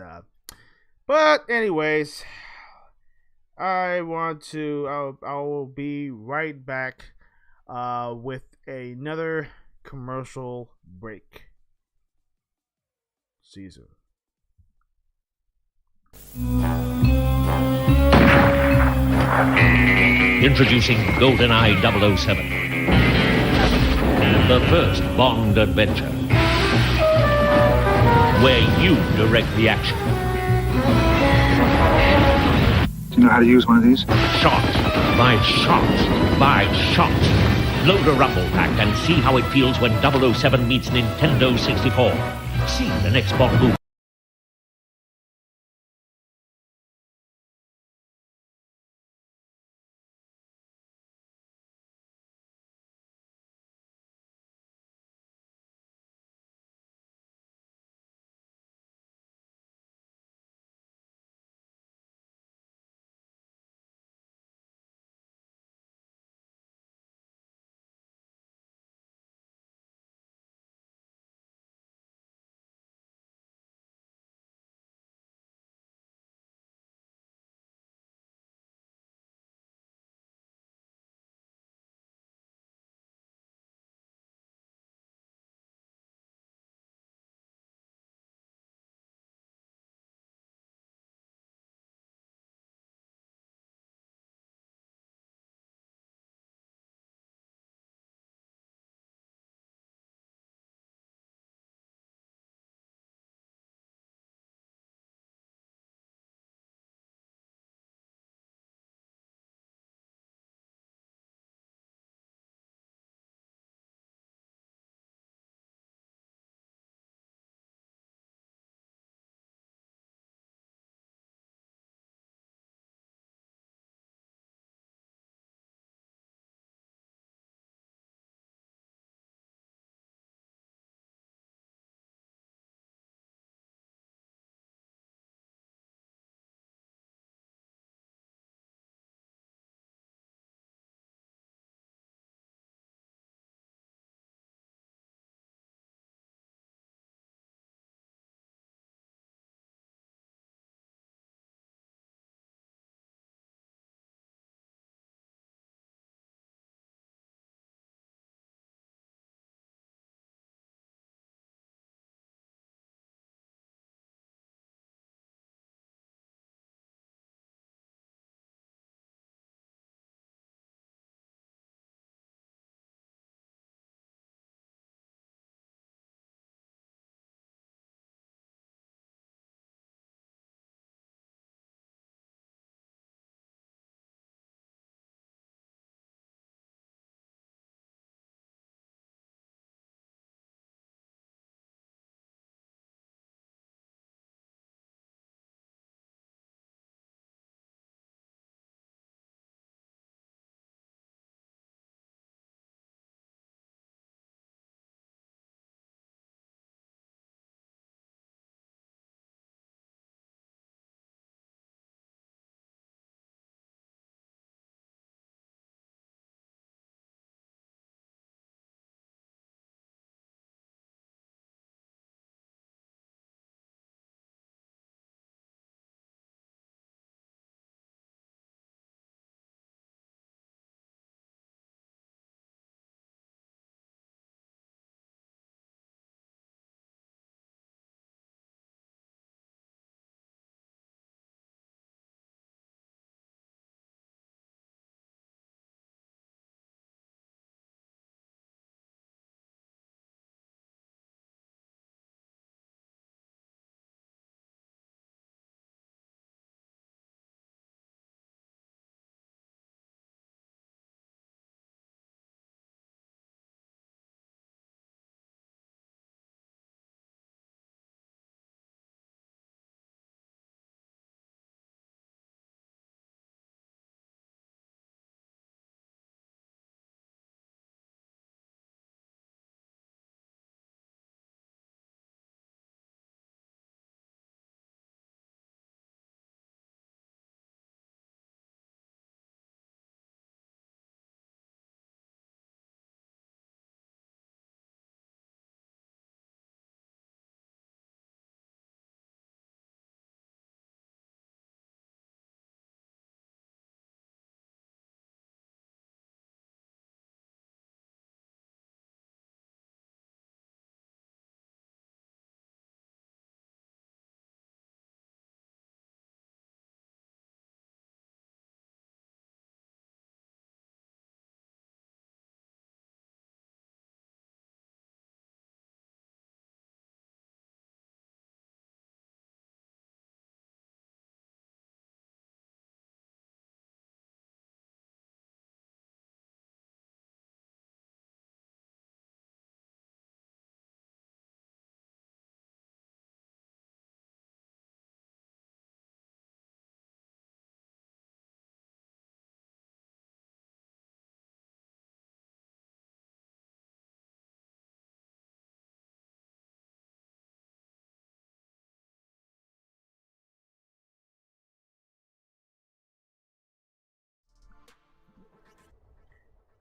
anyways, I will be right back with another commercial break. See you soon. Introducing GoldenEye 007. The first Bond adventure. Where you direct the action. Do you know how to use one of these? Shot by shot by shot. Load a rumble pack and see how it feels when 007 meets Nintendo 64. See the next Bond movie.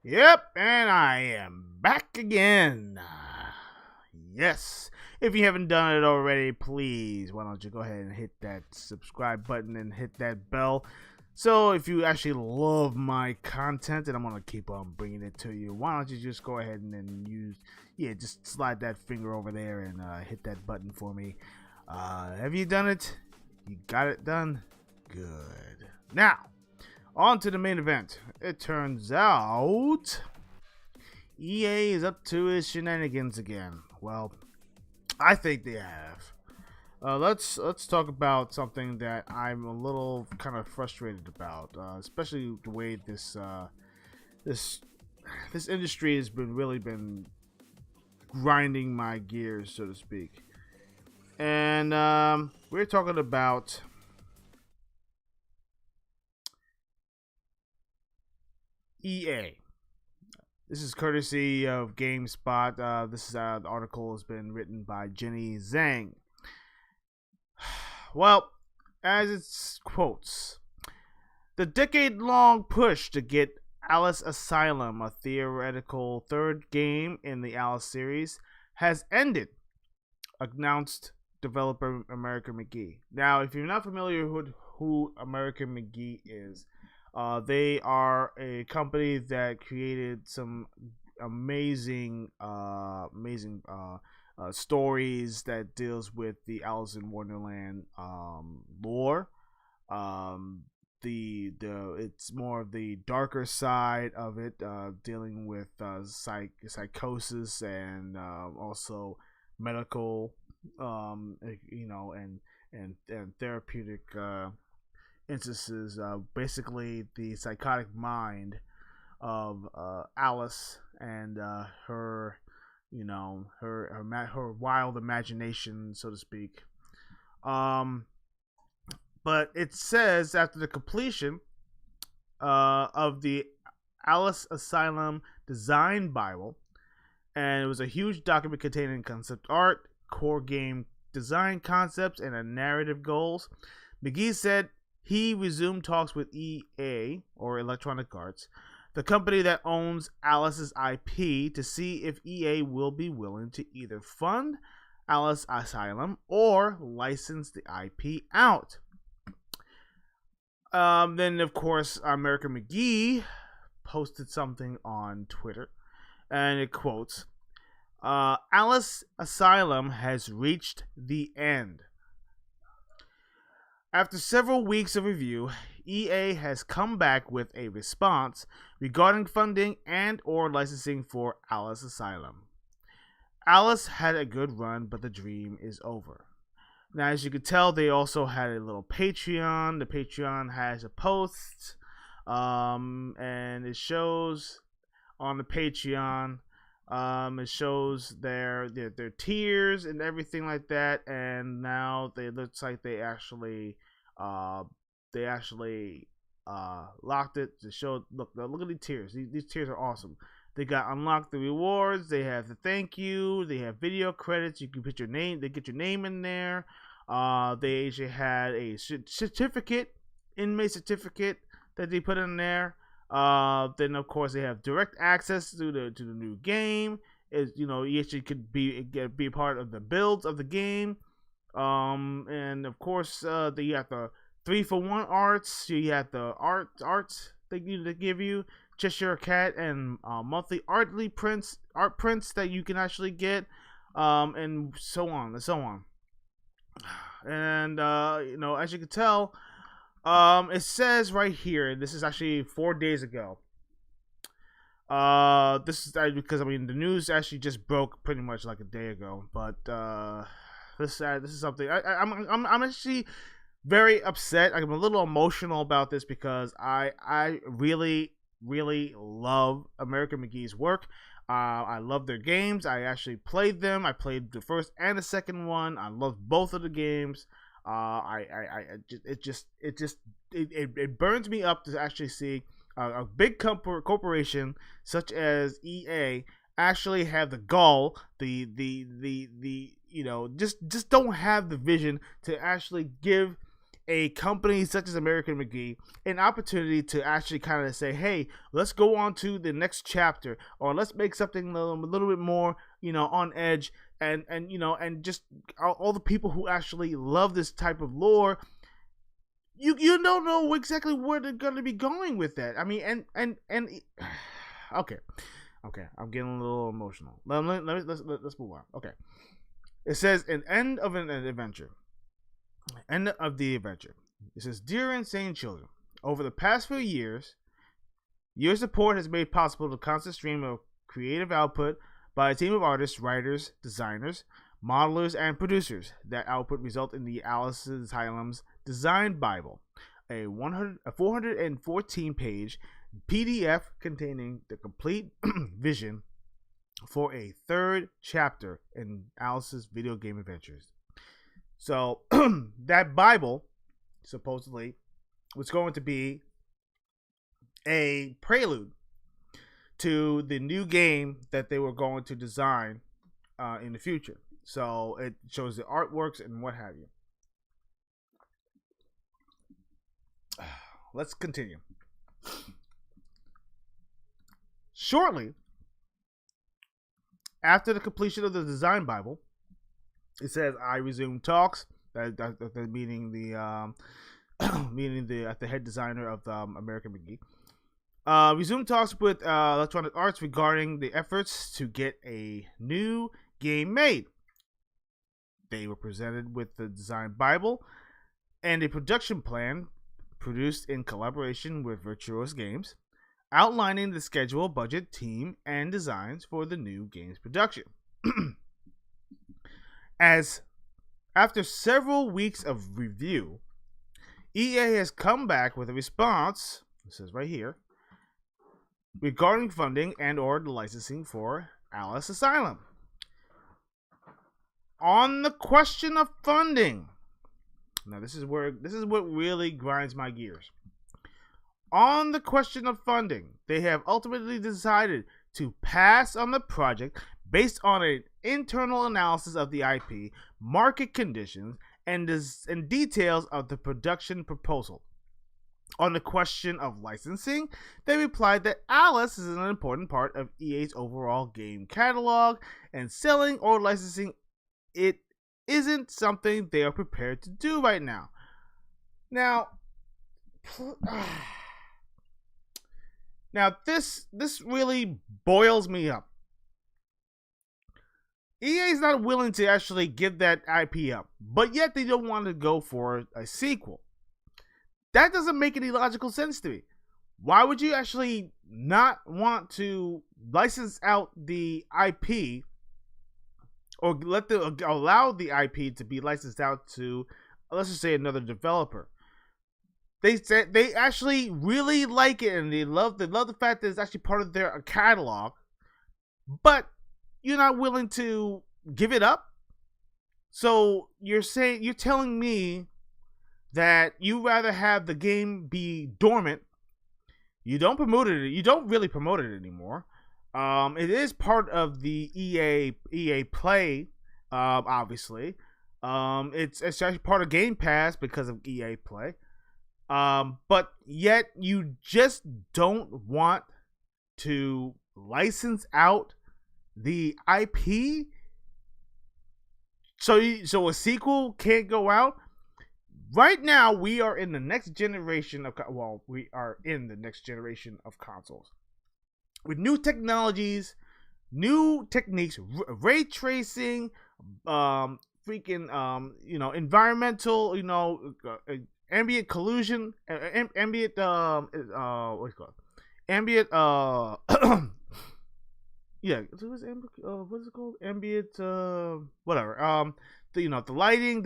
Yep, and I am back again. Yes. If you haven't done it already, please, why don't you go ahead and hit that subscribe button and hit that bell. So if you actually love my content and I'm going to keep on bringing it to you, why don't you just go ahead and then just slide that finger over there and hit that button for me. Have you done it? You got it done? Good. Now, on to the main event. It turns out EA is up to his shenanigans again. Well, I think they have. Let's talk about something that I'm a little kind of frustrated about, especially the way this industry has really been grinding my gears, so to speak. And we're talking about EA. This is courtesy of GameSpot. The article has been written by Jenny Zhang. Well, as it quotes, the decade-long push to get Alice Asylum, a theoretical third game in the Alice series, has ended, announced developer American McGee. Now, if you're not familiar with who American McGee is, they are a company that created some amazing stories that deals with the Alice in Wonderland lore. It's more of the darker side of it, dealing with psychosis and also medical, and therapeutic instances. Basically, the psychotic mind of Alice and her wild imagination, so to speak. But it says after the completion of the Alice Asylum Design Bible, and it was a huge document containing concept art, core game design concepts, and a narrative goals. McGee said he resumed talks with EA, or Electronic Arts, the company that owns Alice's IP, to see if EA will be willing to either fund Alice Asylum or license the IP out. Then, of course, American McGee posted something on Twitter, and it quotes, Alice Asylum has reached the end. After several weeks of review, EA has come back with a response regarding funding and or licensing for Alice Asylum. Alice had a good run, but the dream is over. Now, as you can tell, they also had a little Patreon. The Patreon has a post, and it shows on the Patreon, it shows their tiers and everything like that. And now it looks like they actually locked it to show. Look at these tiers. These tiers are awesome. They got unlock the rewards. They have the thank you. They have video credits. You can put your name. They get your name in there. They actually had a certificate, inmate certificate that they put in there. Then of course they have direct access to the new game. You actually could be a part of the builds of the game. And of course, you have the 3-for-1 arts. You have the arts they give you, Cheshire Cat, and monthly art prints that you can actually get, and so on and so on. And as you can tell, it says right here, this is actually 4 days ago. This is because the news actually just broke pretty much like a day ago, but this is something I'm actually very upset. I'm a little emotional about this because I really love American McGee's work. I love their games. I actually played them. I played the first and the second one. I love both of the games. It burns me up to actually see a big corporation such as EA actually have the gall, just don't have the vision to actually give a company such as American McGee an opportunity to actually kind of say, hey, let's go on to the next chapter, or let's make something a little bit more, on edge, and just all the people who actually love this type of lore. You don't know exactly where they're going to be going with that. I mean, and okay, I'm getting a little emotional. Let's move on. Okay, it says an end of an adventure. End of the adventure. It says, dear insane children, over the past few years, your support has made possible the constant stream of creative output by a team of artists, writers, designers, modelers, and producers. That output result in the Alice Asylum's Design Bible, a 414-page PDF containing the complete vision for a third chapter in Alice's video game adventures. So that Bible supposedly was going to be a prelude to the new game that they were going to design in the future. So it shows the artworks and what have you. Let's continue. Shortly after the completion of the Design Bible, it says, I resumed talks. That meaning the the head designer of American McGee. Resumed talks with Electronic Arts regarding the efforts to get a new game made. They were presented with the Design Bible and a production plan produced in collaboration with Virtuos Games, outlining the schedule, budget, team, and designs for the new game's production. As after several weeks of review, EA has come back with a response, it says right here, regarding funding and or licensing for Alice Asylum. On the question of funding, now this is what really grinds my gears. On the question of funding, they have ultimately decided to pass on the project based on an internal analysis of the IP, market conditions, and details of the production proposal. On the question of licensing, they replied that Alice is an important part of EA's overall game catalog, and selling or licensing it isn't something they are prepared to do right now. Now, this really boils me up. EA is not willing to actually give that IP up, but yet they don't want to go for a sequel. That doesn't make any logical sense to me. Why would you actually not want to license out the IP, or allow the IP to be licensed out to, let's just say, another developer? They said they actually really like it, and they love the fact that it's actually part of their catalog, but you're not willing to give it up. So you're telling me that you rather have the game be dormant. You don't promote it. You don't really promote it anymore. It is part of the EA Play, obviously. It's actually part of Game Pass because of EA Play. But yet you just don't want to license out the IP. So a sequel can't go out. Right now, we are in the next generation of consoles with new technologies, new techniques, ray tracing, environmental, ambient collusion, ambient what's it called? Ambient yeah, what's it called? Ambient whatever. The lighting,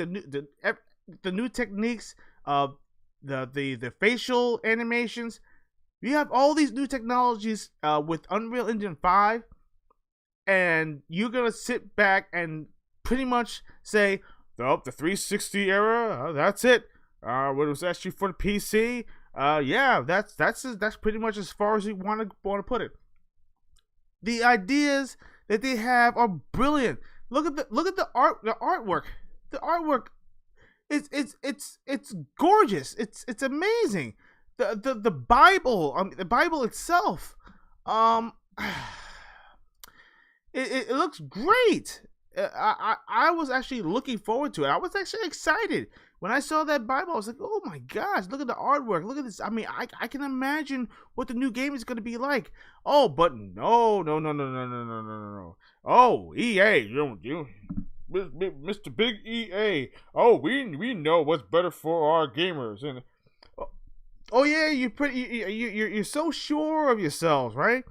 the new techniques, the facial animations. You have all these new technologies with Unreal Engine 5, and you're gonna sit back and pretty much say, "Oh, the 360 era, that's it. What was actually for the PC? Yeah, that's pretty much as far as you want to put it." The ideas that they have are brilliant. Look at the artwork. The artwork It's gorgeous. It's amazing. The Bible, the Bible itself, um, it looks great. I was actually looking forward to it. I was actually excited when I saw that Bible. I was like, oh my gosh, look at the artwork. Look at this. I mean, I can imagine what the new game is going to be like. Oh, but no. Oh, EA, you Mr. Big EA. Oh, we know what's better for our gamers. And oh yeah, you're so sure of yourselves, right?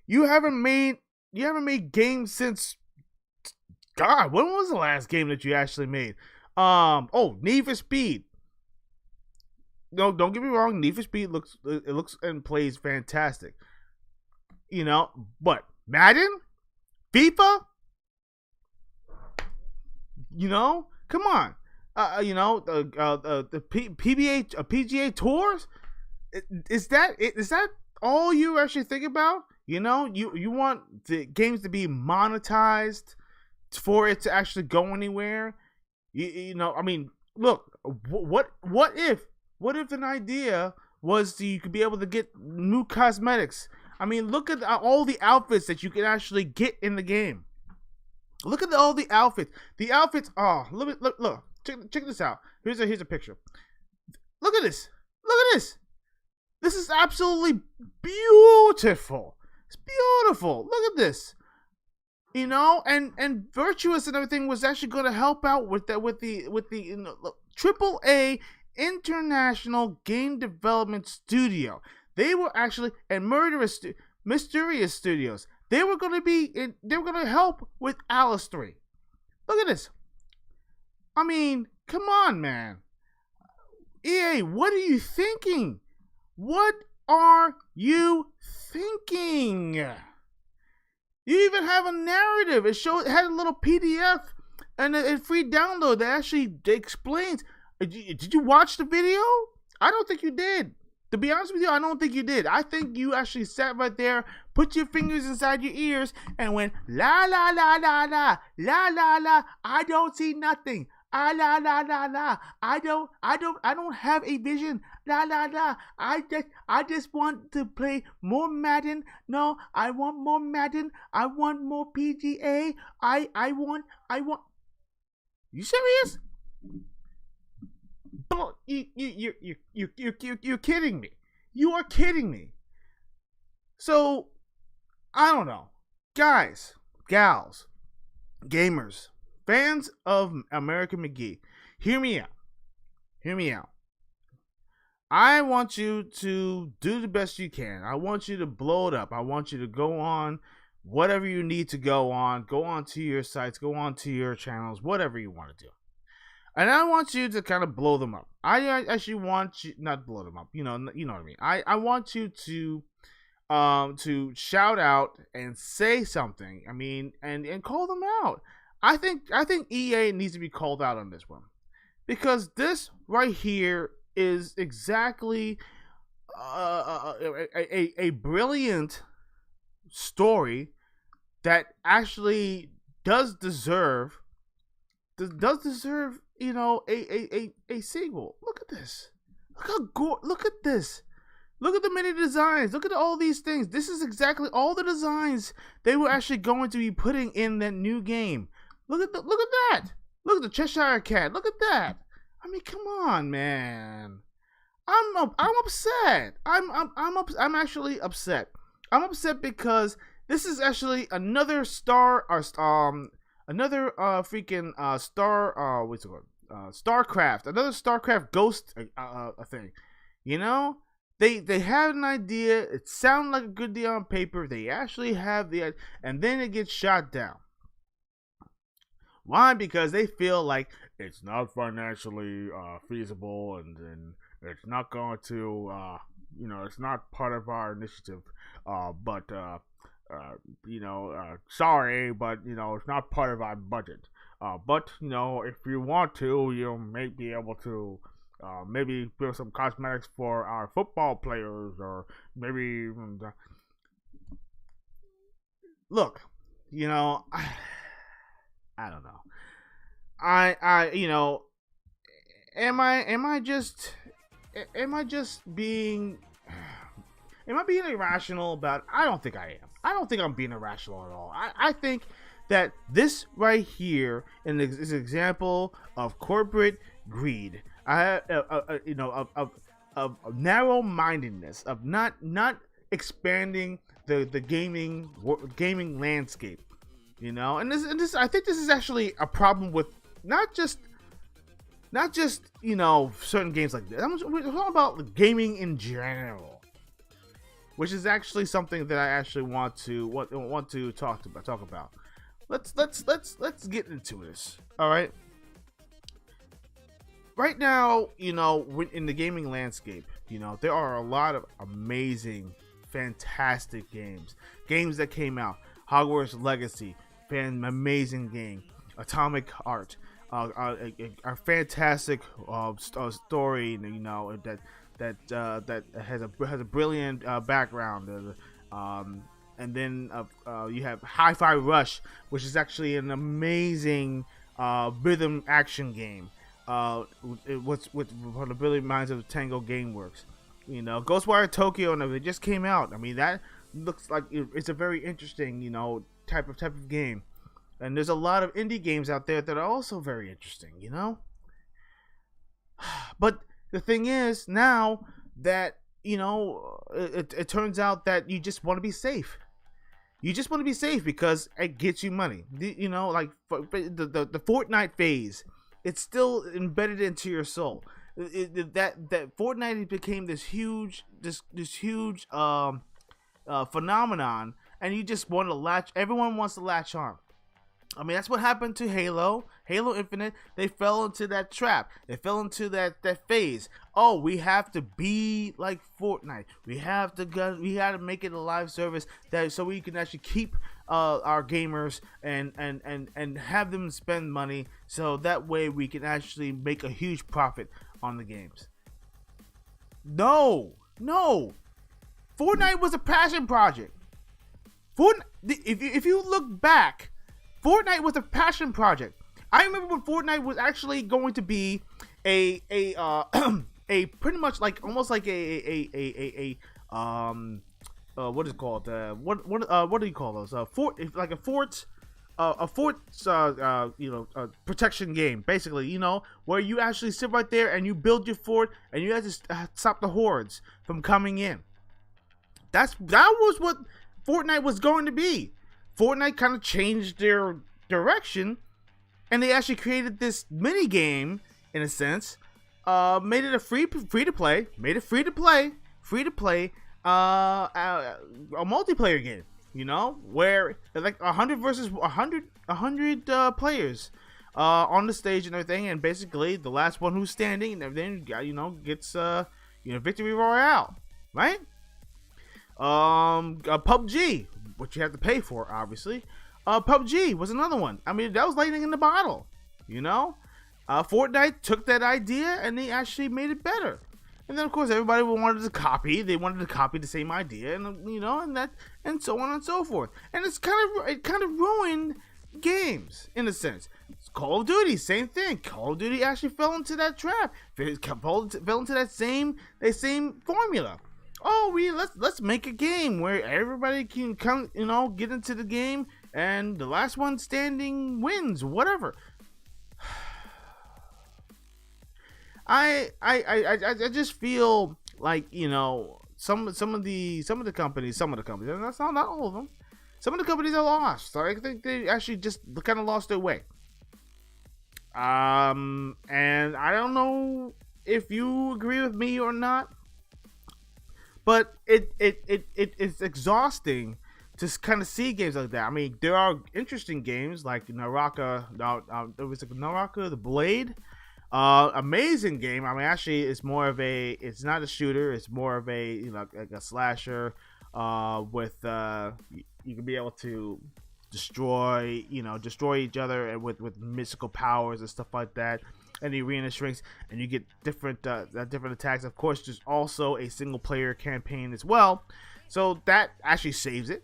You haven't made games since, God, when was the last game that you actually made? Oh, Need for Speed. No, don't get me wrong. Need for Speed looks and plays fantastic. You know, but Madden, FIFA, you know, come on. You know, the PGA tours. Is that all you actually think about? You know, you want the games to be monetized for it to actually go anywhere. You know, I mean, look, what if an idea was you could be able to get new cosmetics? I mean, look at all the outfits that you can actually get in the game. Look at all the outfits. The outfits. Oh, look. Check this out. Here's a picture. Look at this. Look at this. This is absolutely beautiful. It's beautiful. Look at this. You know, and Virtuous and everything was actually going to help out with the you know, AAA International Game Development Studio. They were actually Mysterious Studios. They were going to help with Alice 3. Look at this. I mean, come on, man. EA, what are you thinking? What are you thinking? You even have a narrative. It had a little PDF and a free download that actually explains. Did you watch the video? I don't think you did. To be honest with you, I don't think you did. I think you actually sat right there, put your fingers inside your ears, and went la la la la la la la la. I don't see nothing. Ah la la la la. I don't have a vision. La la la. I just want to play more Madden. No, I want more Madden. I want more PGA. I want. You serious? But you're kidding me. You are kidding me. So I don't know, guys, gals, gamers, fans of American McGee, hear me out. Hear me out. I want you to do the best you can. I want you to blow it up. I want you to go on whatever you need to go on. Go on to your sites. Go on to your channels. Whatever you want to do. And I want you to kind of blow them up. I actually want you, not blow them up. You know what I mean. I want you to shout out and say something. I mean, and call them out. I think EA needs to be called out on this one, because this right here is exactly a brilliant story that actually does deserve, you know, a sequel. Look at this. Look at this. Look at the many designs. Look at all these things. This is exactly all the designs they were actually going to be putting in that new game. Look at that. Look at the Cheshire Cat. Look at that. I mean, come on, man. I'm upset. I'm actually upset. I'm upset because this is actually another freaking what's it called? StarCraft, another StarCraft Ghost thing. You know, they had an idea. It sounded like a good deal on paper. They actually have and then it gets shot down. Why? Because they feel like it's not financially feasible, and it's not going to, you know, it's not part of our initiative. Sorry, but you know, it's not part of our budget. But you know, if you want to, you may be able to maybe build some cosmetics for our football players, or maybe even look, you know, I don't know. You know, am I just being am I being irrational about it? I don't think I am. I don't think I'm being irrational at all. I think that this right here is an example of corporate greed. Of narrow-mindedness, of not expanding the gaming landscape. And this I think this is actually a problem with not just certain games like this. We're talking about gaming in general, which is actually something that I actually want to talk about. Let's get into this. All right. Right now, in the gaming landscape, there are a lot of amazing, fantastic games that came out. Hogwarts Legacy, amazing game. Atomic Heart, a fantastic story, that has a brilliant background. And then you have Hi-Fi Rush, which is actually an amazing rhythm action game. With the brilliant minds of Tango Gameworks. Ghostwire Tokyo, and it just came out. I mean, that looks like it's a very interesting, type of game. And there's a lot of indie games out there that are also very interesting, But the thing is, now that it turns out that you just want to be safe. You just want to be safe because it gets you money. Like the Fortnite phase. It's still embedded into your soul. That Fortnite became this huge phenomenon, and you just want to latch. Everyone wants to latch on. I mean, that's what happened to Halo Infinite. They fell into that trap. They fell into that phase. Oh, we have to be like Fortnite. We have to make it a live service so we can actually keep our gamers and have them spend money, so that way we can actually make a huge profit on the games. No. Fortnite was a passion project. If you look back, Fortnite was a passion project. I remember when Fortnite was actually going to be a pretty much like almost like a what is it called? What do you call those? A fort protection game, basically. Where you actually sit right there and you build your fort and you have to stop the hordes from coming in. That was what Fortnite was going to be. Fortnite kind of changed their direction, and they actually created this mini game, in a sense, made it a free to play, a multiplayer game, where like 100 versus 100 players on the stage and everything, and basically the last one who's standing and everything, gets victory royale, right? PUBG, which you have to pay for, obviously. PUBG was another one. I mean, that was lightning in the bottle, Fortnite took that idea and they actually made it better. And then, of course, everybody wanted to copy. They wanted to copy the same idea, and and so on and so forth. And it kind of ruined games in a sense. Call of Duty, same thing. Call of Duty actually fell into that trap. Fell into that same formula. Oh, let's make a game where everybody can come, get into the game, and the last one standing wins, whatever. I just feel like some of the companies, and that's not all of them. Some of the companies are lost. So I think they actually just kind of lost their way. And I don't know if you agree with me or not. But it's exhausting to kind of see games like that. I mean, there are interesting games like Naraka. There was Naraka the Blade. Amazing game. I mean, actually, it's it's not a shooter. It's more of a like a slasher. With you can be able to destroy each other with mystical powers and stuff like that. And the arena shrinks, and you get different attacks. Of course, there's also a single player campaign as well, so that actually saves it.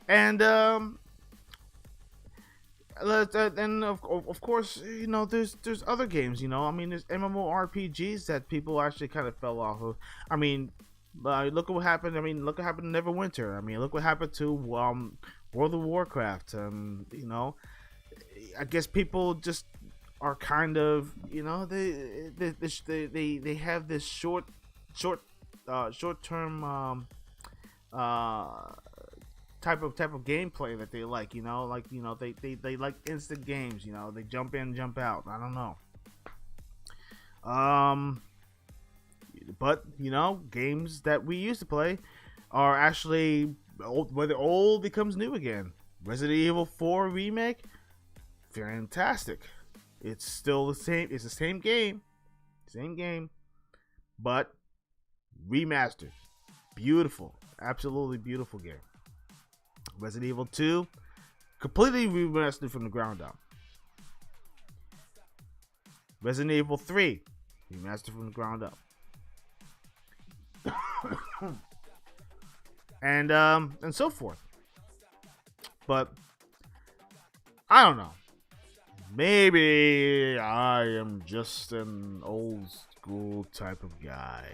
And And of course, there's other games. I mean, there's MMORPGs that people actually kind of fell off of. I mean, look at what happened. I mean, look what happened to Neverwinter. I mean, look what happened to World of Warcraft. I guess people just are kind of, they have this short term type of gameplay that they like. They like instant games. They jump in, jump out. I don't know. But games that we used to play are actually old, whether old becomes new again. Resident Evil 4 remake, fantastic. It's still the same. It's the same game, but remastered. Beautiful, absolutely beautiful game. Resident Evil 2, completely remastered from the ground up. Resident Evil 3, remastered from the ground up. And so forth. But I don't know. Maybe I am just an old school type of guy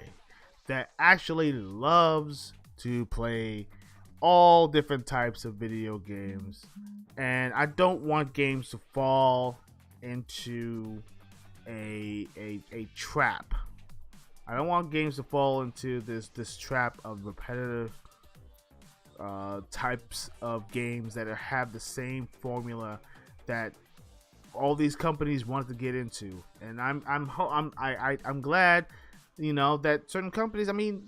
that actually loves to play all different types of video games, and I don't want games to fall into a trap. I don't want games to fall into this trap of repetitive types of games that have the same formula that all these companies wanted to get into. And I'm glad, that certain companies. I mean,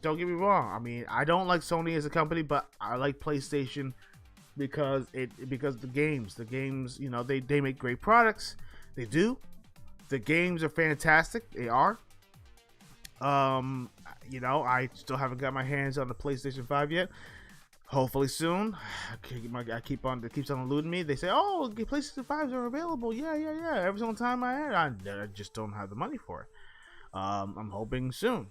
don't get me wrong. I mean, I don't like Sony as a company, but I like PlayStation because the games, they make great products. They do. The games are fantastic. They are. I still haven't got my hands on the PlayStation 5 yet. Hopefully soon. It keeps on eluding me. They say, "Oh, PlayStation 5s are available." Yeah. Every single time I just don't have the money for it. I'm hoping soon.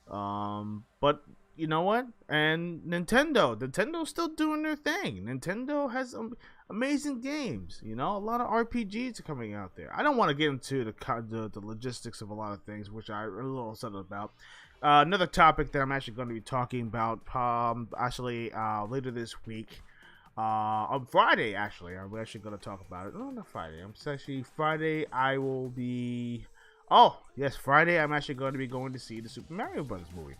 But you know what? And Nintendo's still doing their thing. Nintendo has amazing games. A lot of RPGs are coming out there. I don't want to get into the logistics of a lot of things, which I'm a little upset about. Another topic that I'm actually going to be talking about, later this week, on Friday. Actually, I'm actually going to talk about it. No, not Friday. Friday. I will be. Oh yes, Friday. I'm actually going to be going to see the Super Mario Brothers movie.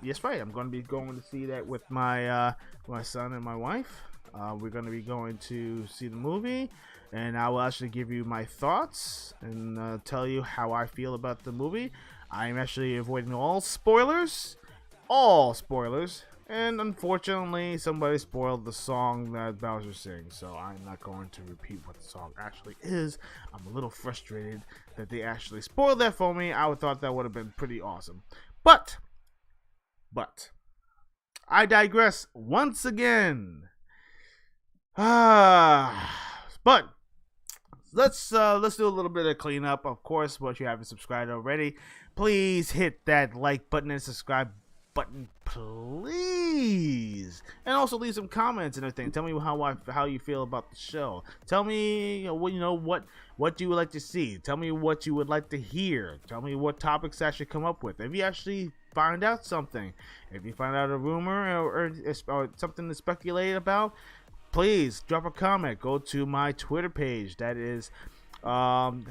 Yes, right. I'm going to be going to see that with my son and my wife. We're going to be going to see the movie, and I will actually give you my thoughts and tell you how I feel about the movie. I'm actually avoiding all spoilers, and unfortunately, somebody spoiled the song that Bowser sings, so I'm not going to repeat what the song actually is. I'm a little frustrated that they actually spoiled that for me. I would thought that would have been pretty awesome. But I digress once again. But let's do a little bit of cleanup. Of course, if you haven't subscribed already, please hit that like button and subscribe button, please. And also leave some comments and everything. Tell me how you feel about the show. Tell me what you would like to see. Tell me what you would like to hear. Tell me what topics I should come up with. If you actually find out something, if you find out a rumor or something to speculate about, please drop a comment. Go to my Twitter page. That is HUD_XERO.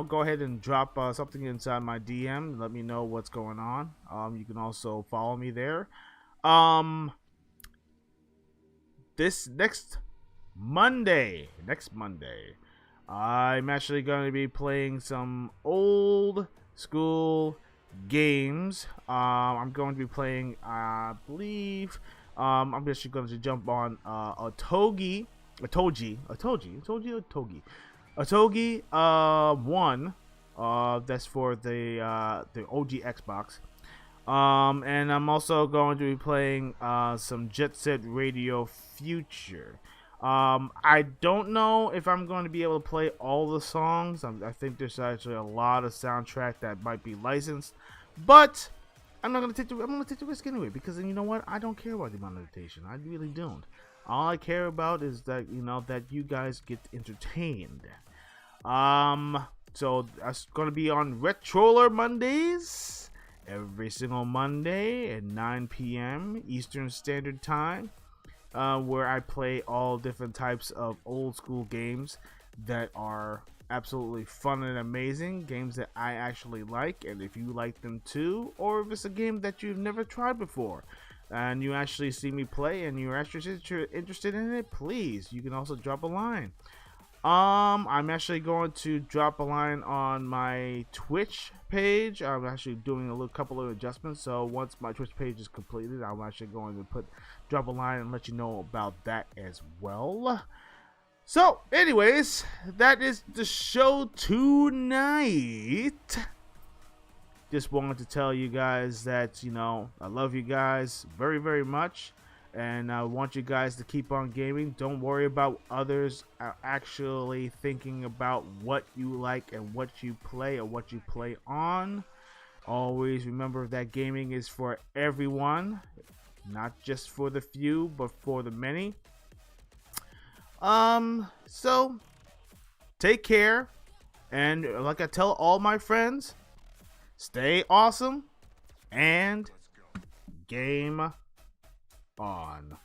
Go ahead and drop something inside my DM. Let me know what's going on. You can also follow me there. This next Monday, I'm actually going to be playing some old school games. I'm going to be playing, I believe, I'm actually going to jump on Otogi 1. That's for the OG Xbox. And I'm also going to be playing some Jet Set Radio Future. I don't know if I'm going to be able to play all the songs. I think there's actually a lot of soundtrack that might be licensed, but I'm gonna take the risk anyway, because you know what? I don't care about the monetization. I really don't. All I care about is that that you guys get entertained. So that's gonna be on Retroller Mondays, every single Monday at 9 p.m. Eastern Standard Time, where I play all different types of old school games that are absolutely fun and amazing, games that I actually like, and if you like them too, or if it's a game that you've never tried before and you actually see me play and you're actually interested in it, please, you can also drop a line. I'm actually going to drop a line on my Twitch page. I'm actually doing a couple of adjustments, so once my Twitch page is completed, I'm actually going to drop a line and let you know about that as well. So, anyways, that is the show tonight. Just wanted to tell you guys that, I love you guys very, very much. And I want you guys to keep on gaming. Don't worry about others actually thinking about what you like and what you play or what you play on. Always remember that gaming is for everyone. Not just for the few, but for the many. So take care, and like I tell all my friends, stay awesome and game on.